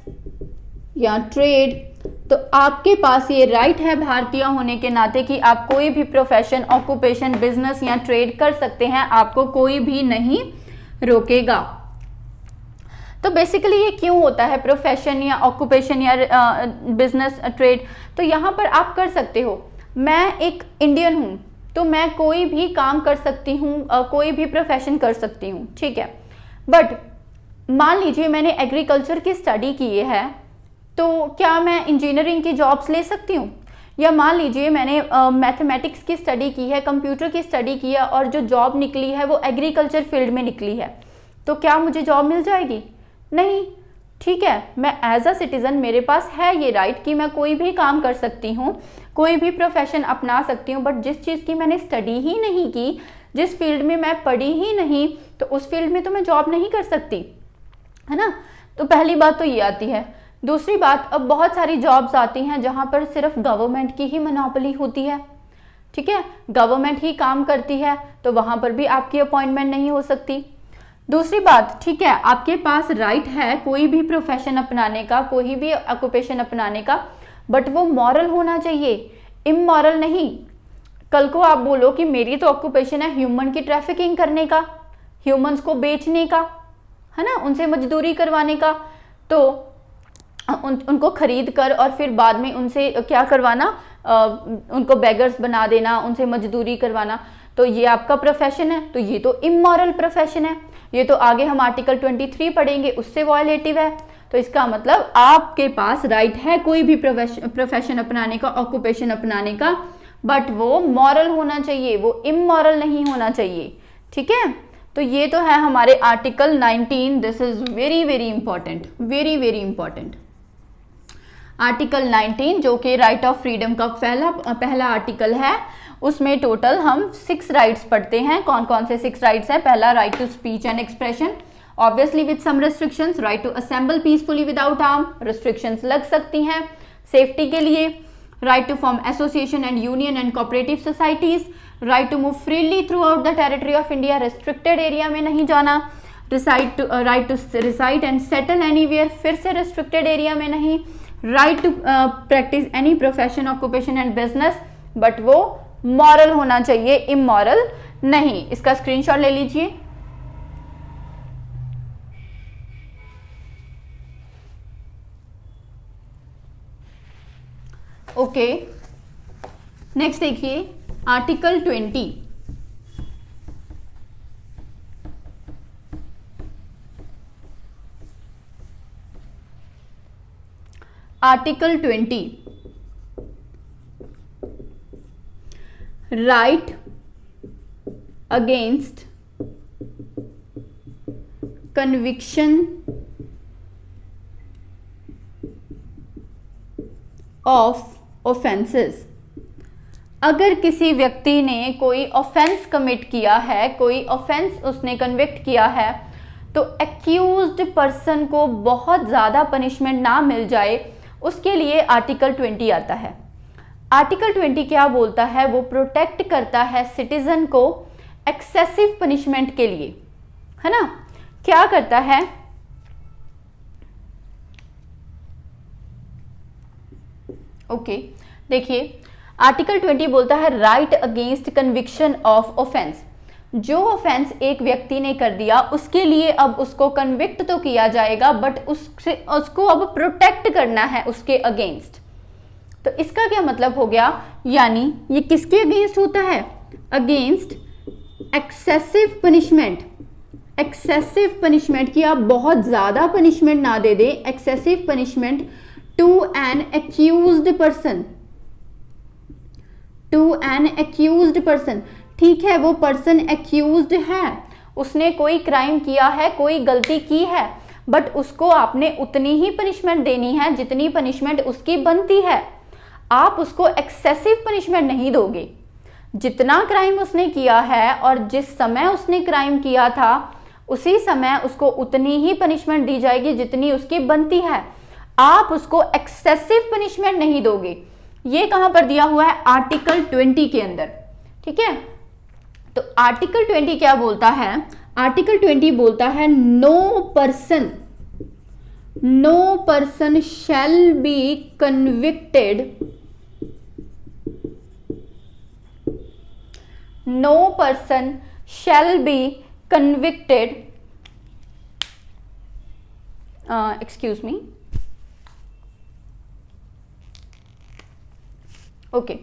या ट्रेड। तो आपके पास ये राइट है भारतीय होने के नाते कि आप कोई भी प्रोफेशन, ऑक्यूपेशन, बिजनेस या ट्रेड कर सकते हैं, आपको कोई भी नहीं रोकेगा। तो बेसिकली ये क्यों होता है प्रोफेशन या ऑक्यूपेशन या बिजनेस ट्रेड? तो यहाँ पर आप कर सकते हो, मैं एक इंडियन हूँ तो मैं कोई भी काम कर सकती हूँ, कोई भी प्रोफेशन कर सकती हूँ, ठीक है। बट मान लीजिए मैंने एग्रीकल्चर की स्टडी की है, तो क्या मैं इंजीनियरिंग की जॉब्स ले सकती हूँ? या मान लीजिए मैंने मैथमेटिक्स की स्टडी की है, कंप्यूटर की स्टडी की है और जो जॉब निकली है वो एग्रीकल्चर फील्ड में निकली है, तो क्या मुझे जॉब मिल जाएगी? नहीं, ठीक है। मैं एज अ सिटीज़न, मेरे पास है ये राइट कि मैं कोई भी काम कर सकती हूँ, कोई भी प्रोफेशन अपना सकती हूँ। बट जिस चीज़ की मैंने स्टडी ही नहीं की, जिस फील्ड में मैं पढ़ी ही नहीं, तो उस फील्ड में तो मैं जॉब नहीं कर सकती, है ना। तो पहली बात तो ये आती है। दूसरी बात, अब बहुत सारी जॉब्स आती हैं जहाँ पर सिर्फ गवर्नमेंट की ही मोनोपोली होती है, ठीक है, गवर्नमेंट ही काम करती है, तो वहाँ पर भी आपकी अपॉइंटमेंट नहीं हो सकती। दूसरी बात, ठीक है, आपके पास राइट है कोई भी प्रोफेशन अपनाने का, कोई भी ऑक्यूपेशन अपनाने का, बट वो मॉरल होना चाहिए, इमोरल नहीं। कल को आप बोलो कि मेरी तो ऑक्यूपेशन है ह्यूमन की ट्रैफिकिंग करने का, ह्यूमंस को बेचने का, है ना, उनसे मजदूरी करवाने का, तो उनको खरीद कर और फिर बाद में उनसे क्या करवाना, उनको बेगर्स बना देना, उनसे मजदूरी करवाना, तो ये आपका प्रोफेशन है, तो ये तो इमोरल प्रोफेशन है। ये तो आगे हम आर्टिकल 23 पढ़ेंगे, उससे वॉयलेटिव है। तो इसका मतलब आपके पास राइट है कोई भी प्रोफेशन अपनाने का, ऑक्यूपेशन अपनाने का, बट वो मॉरल होना चाहिए, वो इमोरल नहीं होना चाहिए। ठीक है, तो ये तो है हमारे article 19। This is very very important, very very important. Article 19 जो कि राइट ऑफ फ्रीडम का पहला आर्टिकल है, उसमें टोटल हम 6 राइट्स पढ़ते हैं। कौन कौन से 6 राइट्स हैं? पहला, right to speech and expression, obviously with some restrictions. Right to assemble peacefully without harm, restrictions लग सकती हैं सेफ्टी के लिए। Right to form association and union and cooperative societies. Right to move freely throughout the territory of India, restricted area में नहीं जाना। Right to reside and settle anywhere, फिर से रेस्ट्रिक्टेड एरिया में नहीं। Right to practise any profession, occupation and business, but वो moral होना चाहिए, इमोरल नहीं। इसका स्क्रीनशॉट ले लीजिए। ओके, नेक्स्ट देखिए article 20। Article 20, right against conviction of offences. अगर किसी व्यक्ति ने कोई ऑफेंस कमिट किया है, कोई ऑफेंस उसने कन्विक्ट किया है, तो एक्यूज्ड पर्सन को बहुत ज़्यादा पनिशमेंट ना मिल जाए, उसके लिए आर्टिकल 20 आता है। आर्टिकल 20 क्या बोलता है? वो प्रोटेक्ट करता है सिटीजन को एक्सेसिव पनिशमेंट के लिए, है ना। क्या करता है? ओके, देखिए आर्टिकल 20 बोलता है right against conviction of offence. जो ऑफेंस एक व्यक्ति ने कर दिया, उसके लिए अब उसको कन्विक्ट तो किया जाएगा, बट उसको अब प्रोटेक्ट करना है उसके अगेंस्ट। तो इसका क्या मतलब हो गया? यानी ये किसके अगेंस्ट होता है? Against excessive punishment. Excessive punishment की आप बहुत ज्यादा पनिशमेंट ना दे दे, excessive punishment to an accused person, to an accused person. ठीक है, वो पर्सन एक्यूज्ड है, उसने कोई क्राइम किया है, कोई गलती की है, बट उसको आपने उतनी ही पनिशमेंट देनी है जितनी पनिशमेंट उसकी बनती है। आप उसको एक्सेसिव पनिशमेंट नहीं दोगे। जितना क्राइम उसने किया है और जिस समय उसने क्राइम किया था, उसी समय उसको उतनी ही पनिशमेंट दी जाएगी जितनी उसकी बनती है। आप उसको एक्सेसिव पनिशमेंट नहीं दोगे। ये कहां पर दिया हुआ है? आर्टिकल 20 के अंदर। ठीक है, तो आर्टिकल 20 क्या बोलता है? आर्टिकल 20 बोलता है no person shall be convicted, no person shall be convicted, excuse me, okay,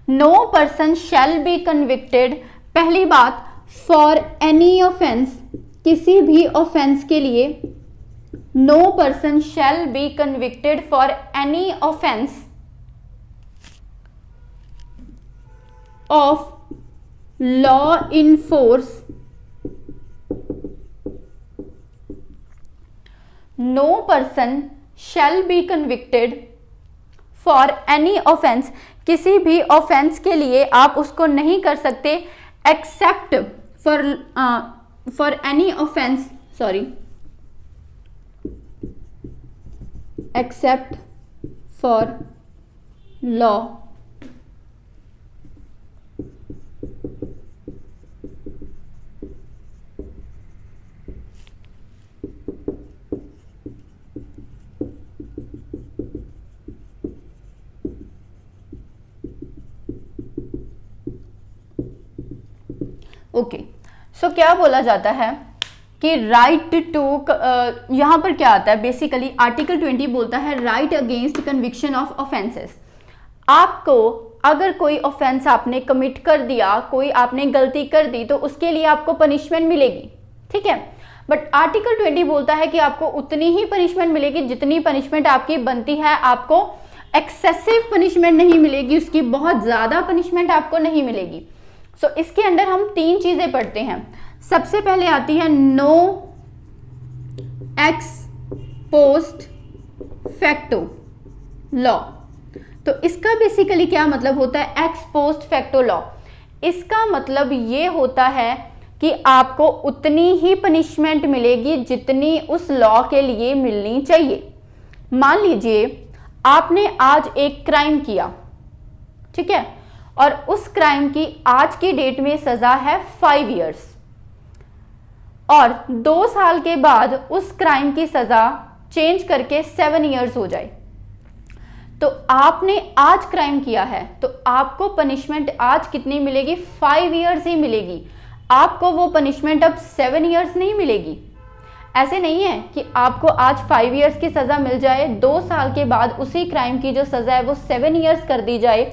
no person shall be convicted. पहली बात, फॉर एनी ऑफेंस, किसी भी ऑफेंस के लिए, no person shall be convicted for any offence of law in force, no person shall be convicted for any offence, किसी भी offence के लिए आप उसको नहीं कर सकते except for any offence, sorry, except for law okay, so क्या बोला जाता है कि राइट टू, यहाँ पर क्या आता है बेसिकली, आर्टिकल 20 बोलता है right against conviction of offences. आपको अगर कोई ऑफेंस आपने कमिट कर दिया, कोई आपने गलती कर दी, तो उसके लिए आपको पनिशमेंट मिलेगी, ठीक है। बट आर्टिकल 20 बोलता है कि आपको उतनी ही पनिशमेंट मिलेगी जितनी पनिशमेंट आपकी बनती है, आपको एक्सेसिव पनिशमेंट नहीं मिलेगी, उसकी बहुत ज़्यादा पनिशमेंट आपको नहीं मिलेगी। सो इसके अंदर हम 3 चीज़ें पढ़ते हैं। सबसे पहले आती है no ex post facto law. तो इसका बेसिकली क्या मतलब होता है एक्स पोस्ट फैक्टो लॉ? इसका मतलब ये होता है कि आपको उतनी ही पनिशमेंट मिलेगी जितनी उस लॉ के लिए मिलनी चाहिए। मान लीजिए आपने आज एक क्राइम किया, ठीक है, और उस क्राइम की आज की डेट में सजा है 5 इयर्स, और 2 साल के बाद उस क्राइम की सजा चेंज करके 7 इयर्स हो जाए, तो आपने आज क्राइम किया है तो आपको पनिशमेंट आज कितनी मिलेगी? 5 इयर्स ही मिलेगी। आपको वो पनिशमेंट अब 7 इयर्स नहीं मिलेगी। ऐसे नहीं है कि आपको आज 5 इयर्स की सजा मिल जाए, 2 साल के बाद उसी क्राइम की जो सजा है वो 7 इयर्स कर दी जाए,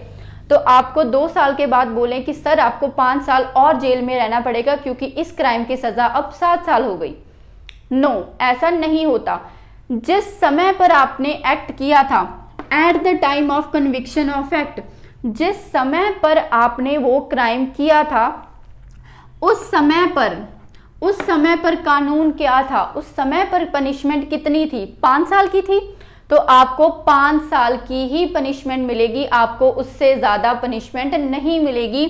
तो आपको 2 साल के बाद बोलें कि सर आपको 5 साल और जेल में रहना पड़ेगा क्योंकि इस क्राइम की सजा अब 7 साल हो गई। नो, ऐसा नहीं होता। जिस समय पर आपने एक्ट किया था, at the time of conviction of act, जिस समय पर आपने वो क्राइम किया था, उस समय पर कानून क्या था, उस समय पर पनिशमेंट कितनी थी? 5 साल की थी, तो आपको 5 साल की ही पनिशमेंट मिलेगी, आपको उससे ज़्यादा पनिशमेंट नहीं मिलेगी।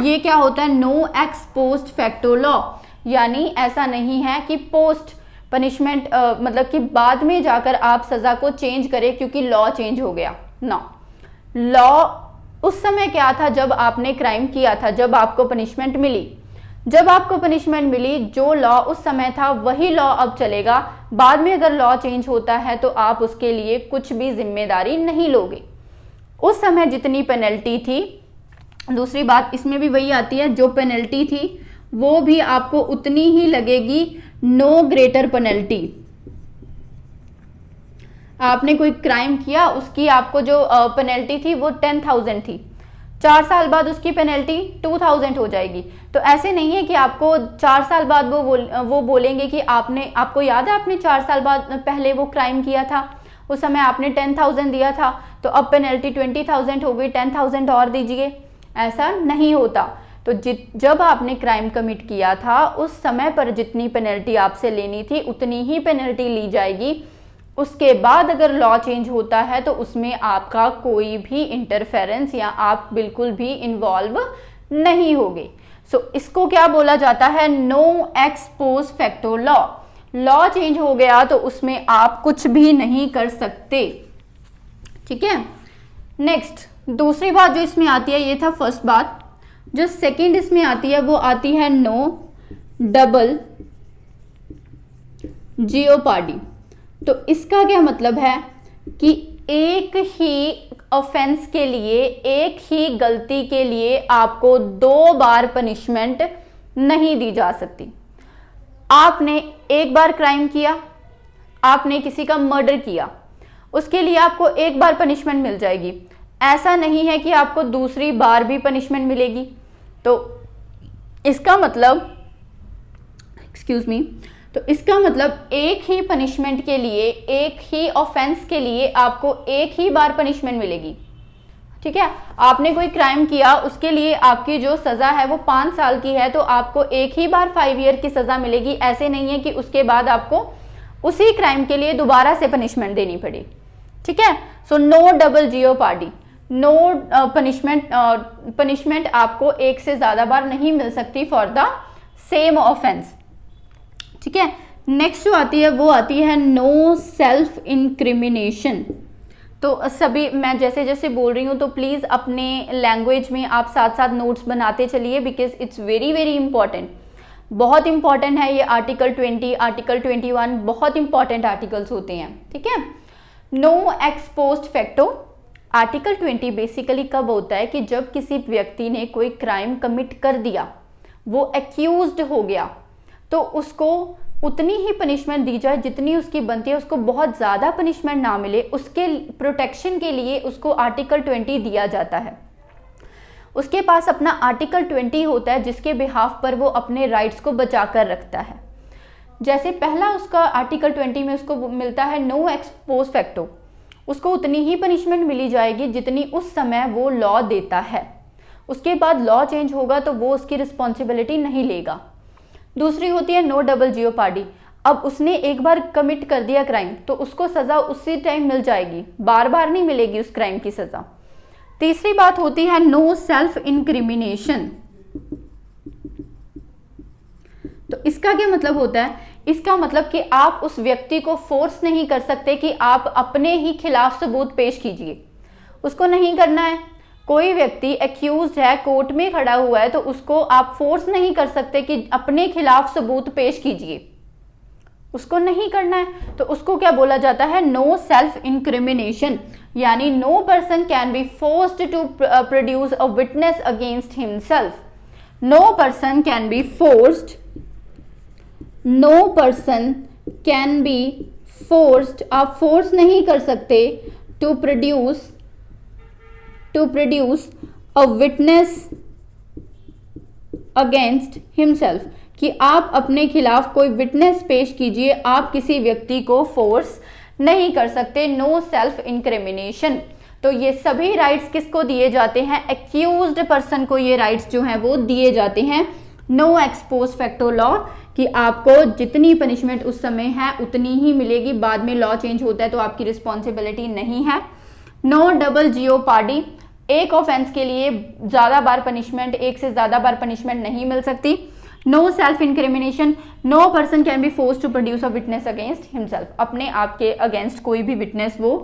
ये क्या होता है? No ex post facto law, यानी ऐसा नहीं है कि पोस्ट पनिशमेंट मतलब कि बाद में जाकर आप सज़ा को चेंज करें क्योंकि लॉ चेंज हो गया। नो, लॉ उस समय क्या था जब आपने क्राइम किया था, जब आपको पनिशमेंट मिली, जब आपको पनिशमेंट मिली, जो लॉ उस समय था वही लॉ अब चलेगा। बाद में अगर लॉ चेंज होता है तो आप उसके लिए कुछ भी जिम्मेदारी नहीं लोगे। उस समय जितनी पेनल्टी थी, दूसरी बात इसमें भी वही आती है, जो पेनल्टी थी वो भी आपको उतनी ही लगेगी, नो ग्रेटर पेनल्टी। आपने कोई क्राइम किया, उसकी आपको जो पेनल्टी थी वो 10,000 थी, 4 साल बाद उसकी पेनल्टी 2,000 हो जाएगी। तो ऐसे नहीं है कि आपको 4 साल बाद वो बोलेंगे कि आपको याद है आपने 4 साल बाद पहले वो क्राइम किया था, उस समय आपने 10,000 दिया था, तो अब पेनल्टी 20,000 हो गई, 10,000 और दीजिए। ऐसा नहीं होता। तो जब आपने क्राइम कमिट किया था उस समय पर जितनी पेनल्टी आपसे लेनी थी उतनी ही पेनल्टी ली जाएगी। उसके बाद अगर लॉ चेंज होता है तो उसमें आपका कोई भी इंटरफेरेंस या आप बिल्कुल भी इन्वॉल्व नहीं होगे। सो इसको क्या बोला जाता है? No ex post facto law. Law change हो गया तो उसमें आप कुछ भी नहीं कर सकते, ठीक है। नेक्स्ट, दूसरी बात जो इसमें आती है, ये था फर्स्ट बात। जो सेकंड इसमें आती है वो आती है नो डबल जियोपार्डी। तो इसका क्या मतलब है कि एक ही ऑफेंस के लिए, एक ही गलती के लिए आपको 2 बार पनिशमेंट नहीं दी जा सकती। आपने एक बार क्राइम किया, आपने किसी का मर्डर किया, उसके लिए आपको एक बार पनिशमेंट मिल जाएगी। ऐसा नहीं है कि आपको दूसरी बार भी पनिशमेंट मिलेगी। तो इसका मतलब, एक्सक्यूज मी, तो इसका मतलब एक ही पनिशमेंट के लिए, एक ही ऑफेंस के लिए आपको एक ही बार पनिशमेंट मिलेगी, ठीक है। आपने कोई क्राइम किया, उसके लिए आपकी जो सजा है वो 5 साल की है, तो आपको एक ही बार 5 ईयर की सजा मिलेगी। ऐसे नहीं है कि उसके बाद आपको उसी क्राइम के लिए दोबारा से पनिशमेंट देनी पड़े, ठीक है। So no double jeopardy, no punishment आपको एक से ज्यादा बार नहीं मिल सकती फॉर द सेम ऑफेंस, ठीक है। नेक्स्ट जो आती है वो आती है नो सेल्फ इंक्रिमिनेशन। तो सभी, मैं जैसे जैसे बोल रही हूँ तो प्लीज़ अपने लैंग्वेज में आप साथ साथ नोट्स बनाते चलिए, because it's very very important, बहुत इंपॉर्टेंट है ये। आर्टिकल 20, आर्टिकल 21 बहुत इंपॉर्टेंट आर्टिकल्स होते हैं, ठीक है। No ex post facto. Article 20 basically कब होता है कि जब किसी व्यक्ति ने कोई क्राइम कमिट कर दिया, वो एक्यूज्ड हो गया तो उसको उतनी ही पनिशमेंट दी जाए जितनी उसकी बनती है, उसको बहुत ज़्यादा पनिशमेंट ना मिले, उसके प्रोटेक्शन के लिए उसको आर्टिकल 20 दिया जाता है। उसके पास अपना आर्टिकल 20 होता है जिसके बिहाफ पर वो अपने राइट्स को बचा कर रखता है। जैसे पहला उसका आर्टिकल 20 में उसको मिलता है नो एक्स पोस्ट फैक्टो, उसको उतनी ही पनिशमेंट मिली जाएगी जितनी उस समय वो लॉ देता है। उसके बाद लॉ चेंज होगा तो वो उसकी रिस्पॉन्सिबिलिटी नहीं लेगा। दूसरी होती है नो डबल जियोपार्डी, अब उसने एक बार कमिट कर दिया क्राइम तो उसको सज़ा उसी टाइम मिल जाएगी, बार बार नहीं मिलेगी उस क्राइम की सज़ा। तीसरी बात होती है नो सेल्फ इंक्रिमिनेशन। तो इसका क्या मतलब होता है? इसका मतलब कि आप उस व्यक्ति को फोर्स नहीं कर सकते कि आप अपने ही खिलाफ सबूत पेश कीजिए, उसको नहीं करना है। कोई व्यक्ति एक्यूज्ड है, कोर्ट में खड़ा हुआ है, तो उसको आप फोर्स नहीं कर सकते कि अपने खिलाफ सबूत पेश कीजिए, उसको नहीं करना है। तो उसको क्या बोला जाता है? नो सेल्फ इंक्रिमिनेशन, यानी no person can be forced to produce a witness against himself. No person can be forced, no person can be forced, आप फोर्स नहीं कर सकते to produce a witness against himself, कि आप अपने खिलाफ कोई विटनेस पेश कीजिए, आप किसी व्यक्ति को फोर्स नहीं कर सकते। No self incrimination. तो ये सभी राइट्स किसको दिए जाते हैं? एक्यूज्ड पर्सन को ये राइट्स जो हैं वो दिए जाते हैं। No ex post facto law, कि आपको जितनी पनिशमेंट उस समय है उतनी ही मिलेगी, बाद में लॉ चेंज होता है तो आपकी रिस्पॉन्सिबिलिटी नहीं है। नो डबल जियोपार्डी, एक ऑफेंस के लिए ज़्यादा बार पनिशमेंट, एक से ज़्यादा बार पनिशमेंट नहीं मिल सकती। No self incrimination, no person can be force to produce a witness against himself, अपने आप के अगेंस्ट कोई भी विटनेस वो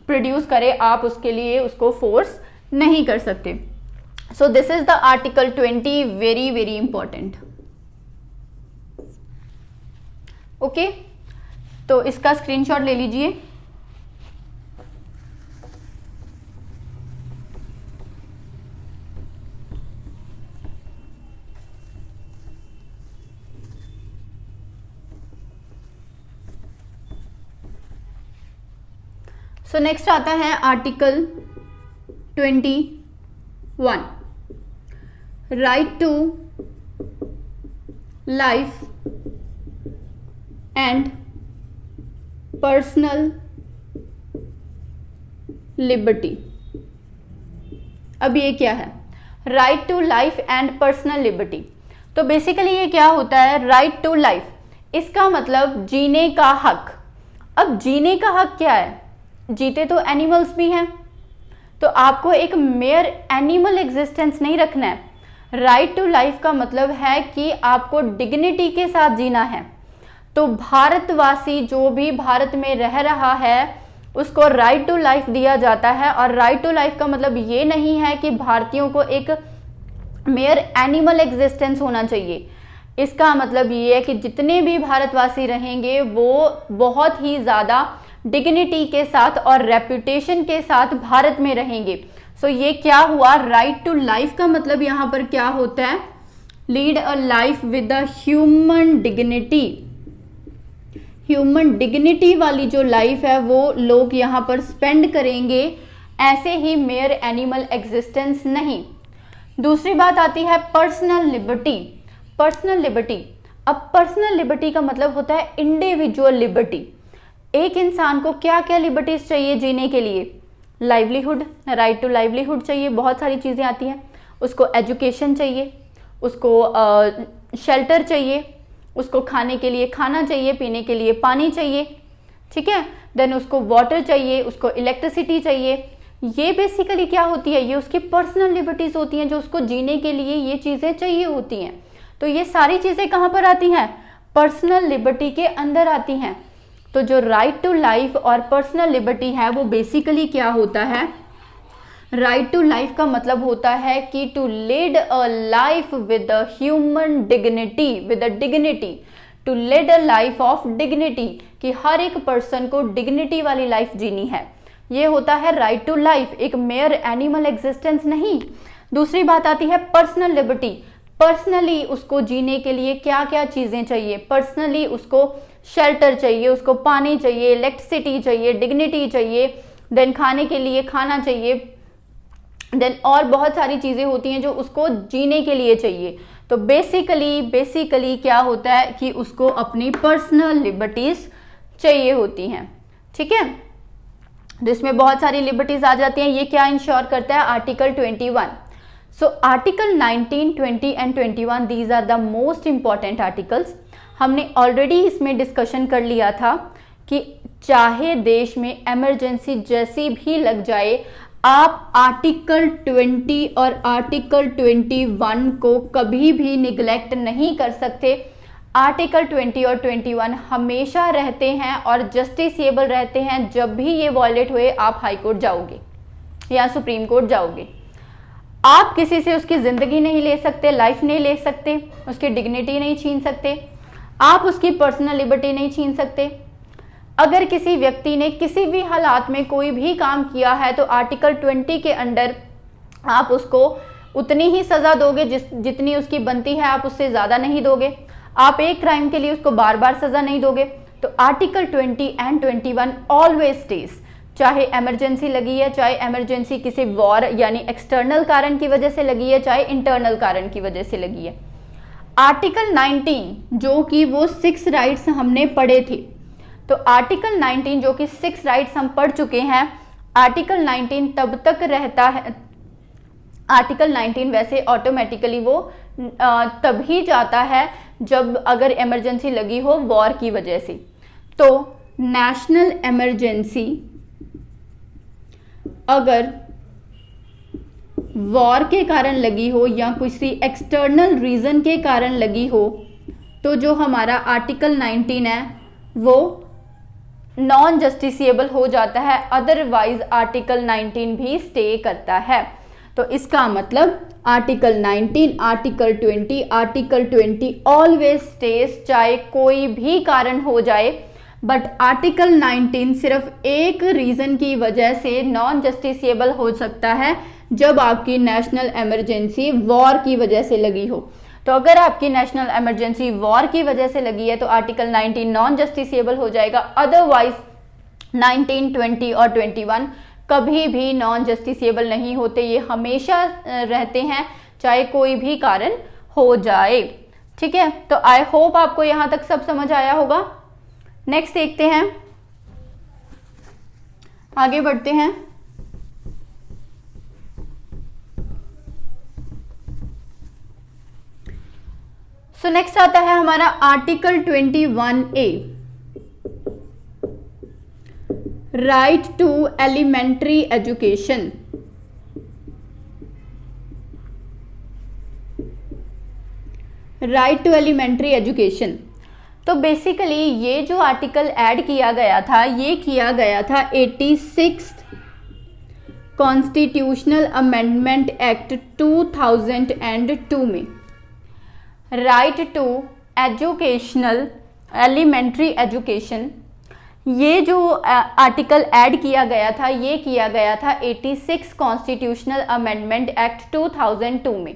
प्रोड्यूस करे, आप उसके लिए उसको फोर्स नहीं कर सकते। So this is the article 20, very very important. Okay, तो इसका स्क्रीनशॉट ले लीजिए। सो नेक्स्ट आता है article 21, right to life and personal liberty. अब ये क्या है? Right to life and personal liberty. तो बेसिकली ये क्या होता है? राइट टू लाइफ, इसका मतलब जीने का हक। अब जीने का हक क्या है? जीते तो एनिमल्स भी हैं, तो आपको एक मेयर एनिमल एग्जिस्टेंस नहीं रखना है। राइट टू लाइफ का मतलब है कि आपको डिग्निटी के साथ जीना है। तो भारतवासी जो भी भारत में रह रहा है उसको राइट टू लाइफ दिया जाता है। और राइट टू लाइफ का मतलब ये नहीं है कि भारतीयों को एक मेयर एनिमल एग्जिस्टेंस होना चाहिए। इसका मतलब ये है कि जितने भी भारतवासी रहेंगे वो बहुत ही ज़्यादा डिग्निटी के साथ और रेपुटेशन के साथ भारत में रहेंगे। सो ये क्या हुआ? राइट टू लाइफ का मतलब यहाँ पर क्या होता है? Lead a life with the human dignity. Human dignity वाली जो लाइफ है वो लोग यहाँ पर स्पेंड करेंगे, ऐसे ही मेयर एनिमल एग्जिस्टेंस नहीं। दूसरी बात आती है पर्सनल लिबर्टी। पर्सनल लिबर्टी, अब पर्सनल लिबर्टी का मतलब होता है इंडिविजुअल लिबर्टी। एक इंसान को क्या क्या लिबर्टीज चाहिए जीने के लिए? लाइवलीहुड, राइट टू लाइवलीहुड चाहिए, बहुत सारी चीज़ें आती हैं। उसको एजुकेशन चाहिए, उसको शेल्टर चाहिए, उसको खाने के लिए खाना चाहिए, पीने के लिए पानी चाहिए, ठीक है। देन उसको वाटर चाहिए, उसको इलेक्ट्रिसिटी चाहिए। ये बेसिकली क्या होती है? ये उसकी पर्सनल लिबर्टीज होती हैं जो उसको जीने के लिए ये चीज़ें चाहिए होती हैं। तो ये सारी चीज़ें कहाँ पर आती हैं? पर्सनल लिबर्टी के अंदर आती हैं। तो जो राइट टू लाइफ और पर्सनल लिबर्टी है वो बेसिकली क्या होता है? राइट टू लाइफ का मतलब होता है कि to lead a life with a human dignity, with a dignity, to lead a life of dignity, कि हर एक पर्सन को डिग्निटी वाली लाइफ जीनी है। ये होता है राइट टू लाइफ, एक मेयर एनिमल एग्जिस्टेंस नहीं। दूसरी बात आती है पर्सनल लिबर्टी। पर्सनली उसको जीने के लिए क्या क्या चीज़ें चाहिए, पर्सनली उसको शेल्टर चाहिए, उसको पानी चाहिए, इलेक्ट्रिसिटी चाहिए, डिग्निटी चाहिए, देन खाने के लिए खाना चाहिए, देन और बहुत सारी चीज़ें होती हैं जो उसको जीने के लिए चाहिए। तो बेसिकली क्या होता है कि उसको अपनी पर्सनल लिबर्टीज चाहिए होती हैं, ठीक है। तो इसमें बहुत सारी लिबर्टीज आ जाती हैं। ये क्या इंश्योर करता है? Article 21। So article 19, 20 and 21 these are the most important articles. हमने ऑलरेडी इसमें डिस्कशन कर लिया था कि चाहे देश में इमरजेंसी जैसी भी लग जाए, आप आर्टिकल 20 और आर्टिकल 21 को कभी भी निगलेक्ट नहीं कर सकते। आर्टिकल 20 और 21 हमेशा रहते हैं और जस्टिसेबल रहते हैं। जब भी ये वॉयलेट हुए आप हाई कोर्ट जाओगे या सुप्रीम कोर्ट जाओगे। आप किसी से उसकी ज़िंदगी नहीं ले सकते, लाइफ नहीं ले सकते, उसकी डिग्निटी नहीं छीन सकते, आप उसकी पर्सनल लिबर्टी नहीं छीन सकते। अगर किसी व्यक्ति ने किसी भी हालात में कोई भी काम किया है तो आर्टिकल 20 के अंडर आप उसको उतनी ही सज़ा दोगे जितनी उसकी बनती है, आप उससे ज़्यादा नहीं दोगे। आप एक क्राइम के लिए उसको बार बार सज़ा नहीं दोगे। तो आर्टिकल 20 एंड 21 ऑलवेज स्टेज, चाहे इमरजेंसी लगी है, चाहे इमरजेंसी किसी वॉर यानी एक्सटर्नल कारण की वजह से लगी है, चाहे इंटरनल कारण की वजह से लगी है। आर्टिकल 19 जो कि वो 6 राइट्स हमने पढ़े थे, तो आर्टिकल 19 जो कि 6 राइट्स हम पढ़ चुके हैं, आर्टिकल 19 तब तक रहता है। आर्टिकल 19 वैसे ऑटोमेटिकली वो तभी जाता है जब अगर इमरजेंसी लगी हो वॉर की वजह से। तो नेशनल इमरजेंसी अगर वॉर के कारण लगी हो या किसी एक्सटर्नल रीज़न के कारण लगी हो तो जो हमारा आर्टिकल 19 है वो नॉन जस्टिसेबल हो जाता है, अदरवाइज आर्टिकल 19 भी स्टे करता है। तो इसका मतलब आर्टिकल 19, आर्टिकल 20 ऑलवेज स्टेज, चाहे कोई भी कारण हो जाए। बट आर्टिकल 19 सिर्फ एक रीज़न की वजह से नॉन जस्टिसेबल हो सकता है, जब आपकी नेशनल इमरजेंसी वॉर की वजह से लगी हो। तो अगर आपकी नेशनल इमरजेंसी वॉर की वजह से लगी है तो आर्टिकल 19 नॉन जस्टिसेबल हो जाएगा, अदरवाइज 19, 20 और 21 कभी भी नॉन जस्टिसेबल नहीं होते। ये हमेशा रहते हैं चाहे कोई भी कारण हो जाए, ठीक है। तो आई होप आपको यहाँ तक सब समझ आया होगा। नेक्स्ट देखते हैं, आगे बढ़ते हैं। सो नेक्स्ट आता है हमारा article 21A, right to elementary education. Right to elementary education. तो बेसिकली ये जो आर्टिकल ऐड किया गया था, ये किया गया था 86 कॉन्स्टिट्यूशनल अमेंडमेंट एक्ट 2002 में। Right to educational elementary education, ये जो आर्टिकल ऐड किया गया था, ये किया गया था 86 कॉन्स्टिट्यूशनल अमेंडमेंट एक्ट 2002 में।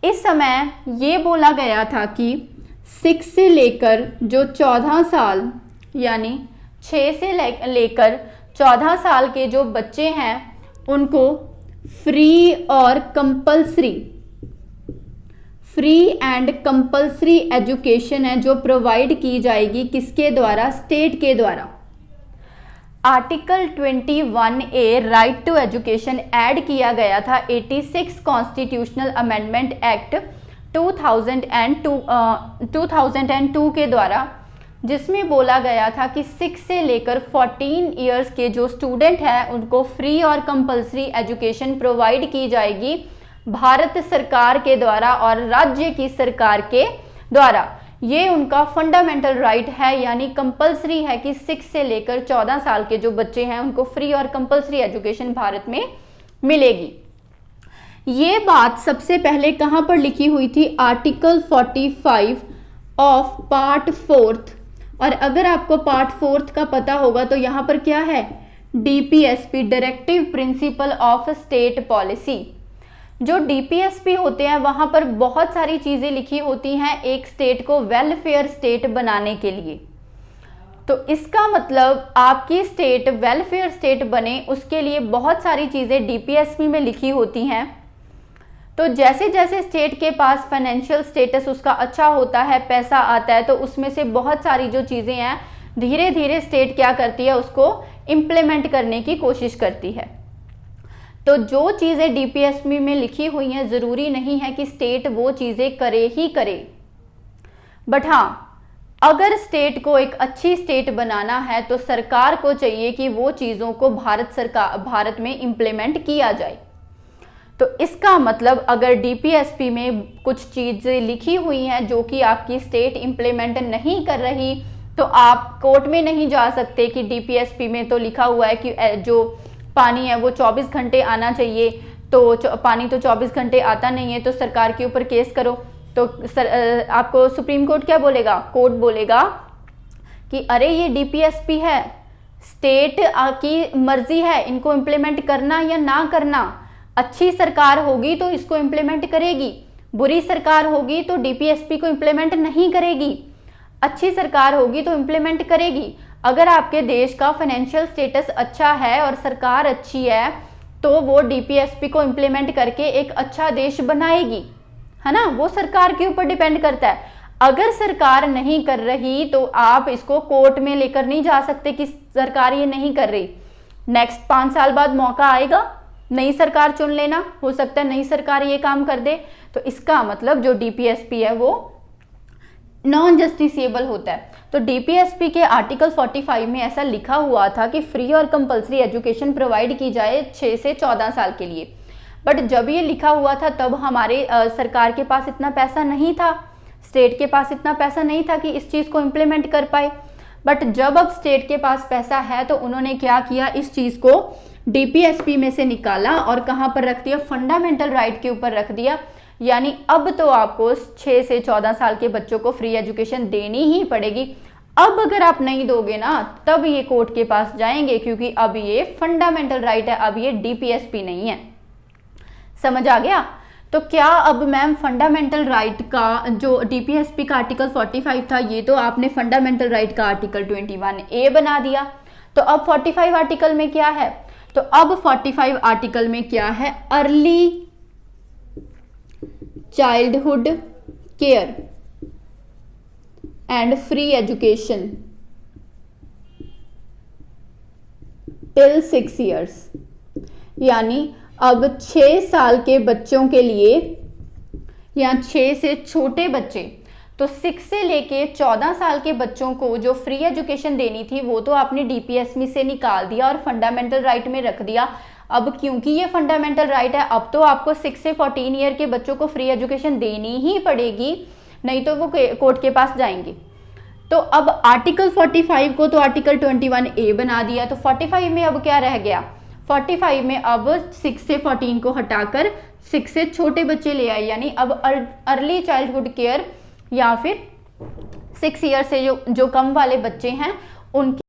इस समय ये बोला गया था कि 6 से लेकर जो 14 साल यानी 6 से लेकर 14 साल के जो बच्चे हैं उनको फ्री एंड कंपल्सरी एजुकेशन है जो प्रोवाइड की जाएगी, किसके द्वारा? स्टेट के द्वारा। Article 21A right to education add किया गया था 86 कॉन्स्टिट्यूशनल अमेंडमेंट एक्ट 2002 के द्वारा, जिसमें बोला गया था कि 6 से लेकर 14 इयर्स के जो स्टूडेंट हैं उनको फ्री और कंपल्सरी एजुकेशन प्रोवाइड की जाएगी भारत सरकार के द्वारा और राज्य की सरकार के द्वारा। ये उनका फंडामेंटल राइट है, यानी कंपल्सरी है कि 6 से लेकर 14 साल के जो बच्चे हैं उनको फ्री और कंपल्सरी एजुकेशन भारत में मिलेगी। ये बात सबसे पहले कहाँ पर लिखी हुई थी? Article 45 of part 4। और अगर आपको पार्ट 4 का पता होगा तो यहाँ पर क्या है? DPSP, directive principle of state policy. जो डीपीएसपी होते हैं वहाँ पर बहुत सारी चीज़ें लिखी होती हैं एक स्टेट को वेलफेयर स्टेट बनाने के लिए। तो इसका मतलब आपकी स्टेट वेलफेयर स्टेट बने उसके लिए बहुत सारी चीज़ें डीपीएसपी में लिखी होती हैं। तो जैसे जैसे स्टेट के पास फाइनेंशियल स्टेटस उसका अच्छा होता है, पैसा आता है, तो उसमें से बहुत सारी जो चीज़ें हैं धीरे धीरे स्टेट क्या करती है, उसको इम्प्लीमेंट करने की कोशिश करती है। तो जो चीज़ें डीपीएसपी में लिखी हुई हैं ज़रूरी नहीं है कि स्टेट वो चीज़ें करे ही करे, बट हाँ अगर स्टेट को एक अच्छी स्टेट बनाना है तो सरकार को चाहिए कि वो चीज़ों को भारत में इम्प्लीमेंट किया जाए। तो इसका मतलब अगर डीपीएसपी में कुछ चीज़ें लिखी हुई हैं जो कि आपकी स्टेट इम्प्लीमेंट नहीं कर रही, तो आप कोर्ट में नहीं जा सकते कि डीपीएसपी में तो लिखा हुआ है कि जो पानी है वो 24 घंटे आना चाहिए, तो पानी तो 24 घंटे आता नहीं है, तो सरकार के ऊपर केस करो। तो आपको सुप्रीम कोर्ट क्या बोलेगा, कोर्ट बोलेगा कि अरे ये डीपीएसपी है, स्टेट की मर्जी है इनको इम्प्लीमेंट करना या ना करना। अच्छी सरकार होगी तो इसको इम्प्लीमेंट करेगी, बुरी सरकार होगी तो डीपीएसपी को इम्प्लीमेंट नहीं करेगी। अच्छी सरकार होगी तो इम्प्लीमेंट करेगी। अगर आपके देश का फाइनेंशियल स्टेटस अच्छा है और सरकार अच्छी है तो वो डीपीएसपी को इम्प्लीमेंट करके एक अच्छा देश बनाएगी, है ना। वो सरकार के ऊपर डिपेंड करता है। अगर सरकार नहीं कर रही तो आप इसको कोर्ट में लेकर नहीं जा सकते कि सरकार ये नहीं कर रही। नेक्स्ट 5 साल बाद मौका आएगा, नई सरकार चुन लेना, हो सकता है नई सरकार ये काम कर दे। तो इसका मतलब जो डीपीएसपी है वो नॉन जस्टिसेबल होता है। तो डीपीएसपी के आर्टिकल 45 में ऐसा लिखा हुआ था कि फ्री और कंपलसरी एजुकेशन प्रोवाइड की जाए 6 से 14 साल के लिए। बट जब ये लिखा हुआ था तब हमारे सरकार के पास इतना पैसा नहीं था, स्टेट के पास इतना पैसा नहीं था कि इस चीज़ को इम्प्लीमेंट कर पाए। बट जब अब स्टेट के पास पैसा है तो उन्होंने क्या किया, इस चीज़ को डीपीएसपी में से निकाला और कहाँ पर रख दिया, फंडामेंटल राइट के ऊपर रख दिया। यानी अब तो आपको 6 से 14 साल के बच्चों को फ्री एजुकेशन देनी ही पड़ेगी। अब अगर आप नहीं दोगे ना तब ये कोर्ट के पास जाएंगे, क्योंकि अब ये फंडामेंटल राइट है, अब ये डीपीएसपी नहीं है। समझ आ गया। तो क्या अब मैम फंडामेंटल राइट का जो डीपीएसपी का आर्टिकल 45 था ये तो आपने फंडामेंटल राइट का आर्टिकल 21A बना दिया। तो अब 45 आर्टिकल में क्या है, तो अब 45 आर्टिकल में क्या है, early childhood care and free education till 6 years. यानी अब 6 साल के बच्चों के लिए या 6 से छोटे बच्चे, तो 6 से लेके 14 साल के बच्चों को जो फ्री एजुकेशन देनी थी वो तो आपने डीपीएसपी से निकाल दिया और फंडामेंटल राइट में रख दिया। अब क्योंकि ये फंडामेंटल राइट है अब तो आपको 6 से 14 ईयर के बच्चों को फ्री एजुकेशन देनी ही पड़ेगी, नहीं तो वो कोर्ट के पास जाएंगे। तो अब आर्टिकल 45 को तो आर्टिकल 21A बना दिया, तो 45 में अब क्या रह गया, 45 में अब 6 से 14 को हटाकर 6 से छोटे बच्चे ले आए। यानी अब अर्ली चाइल्डहुड केयर या फिर 6 ईयर से जो कम वाले बच्चे हैं उनके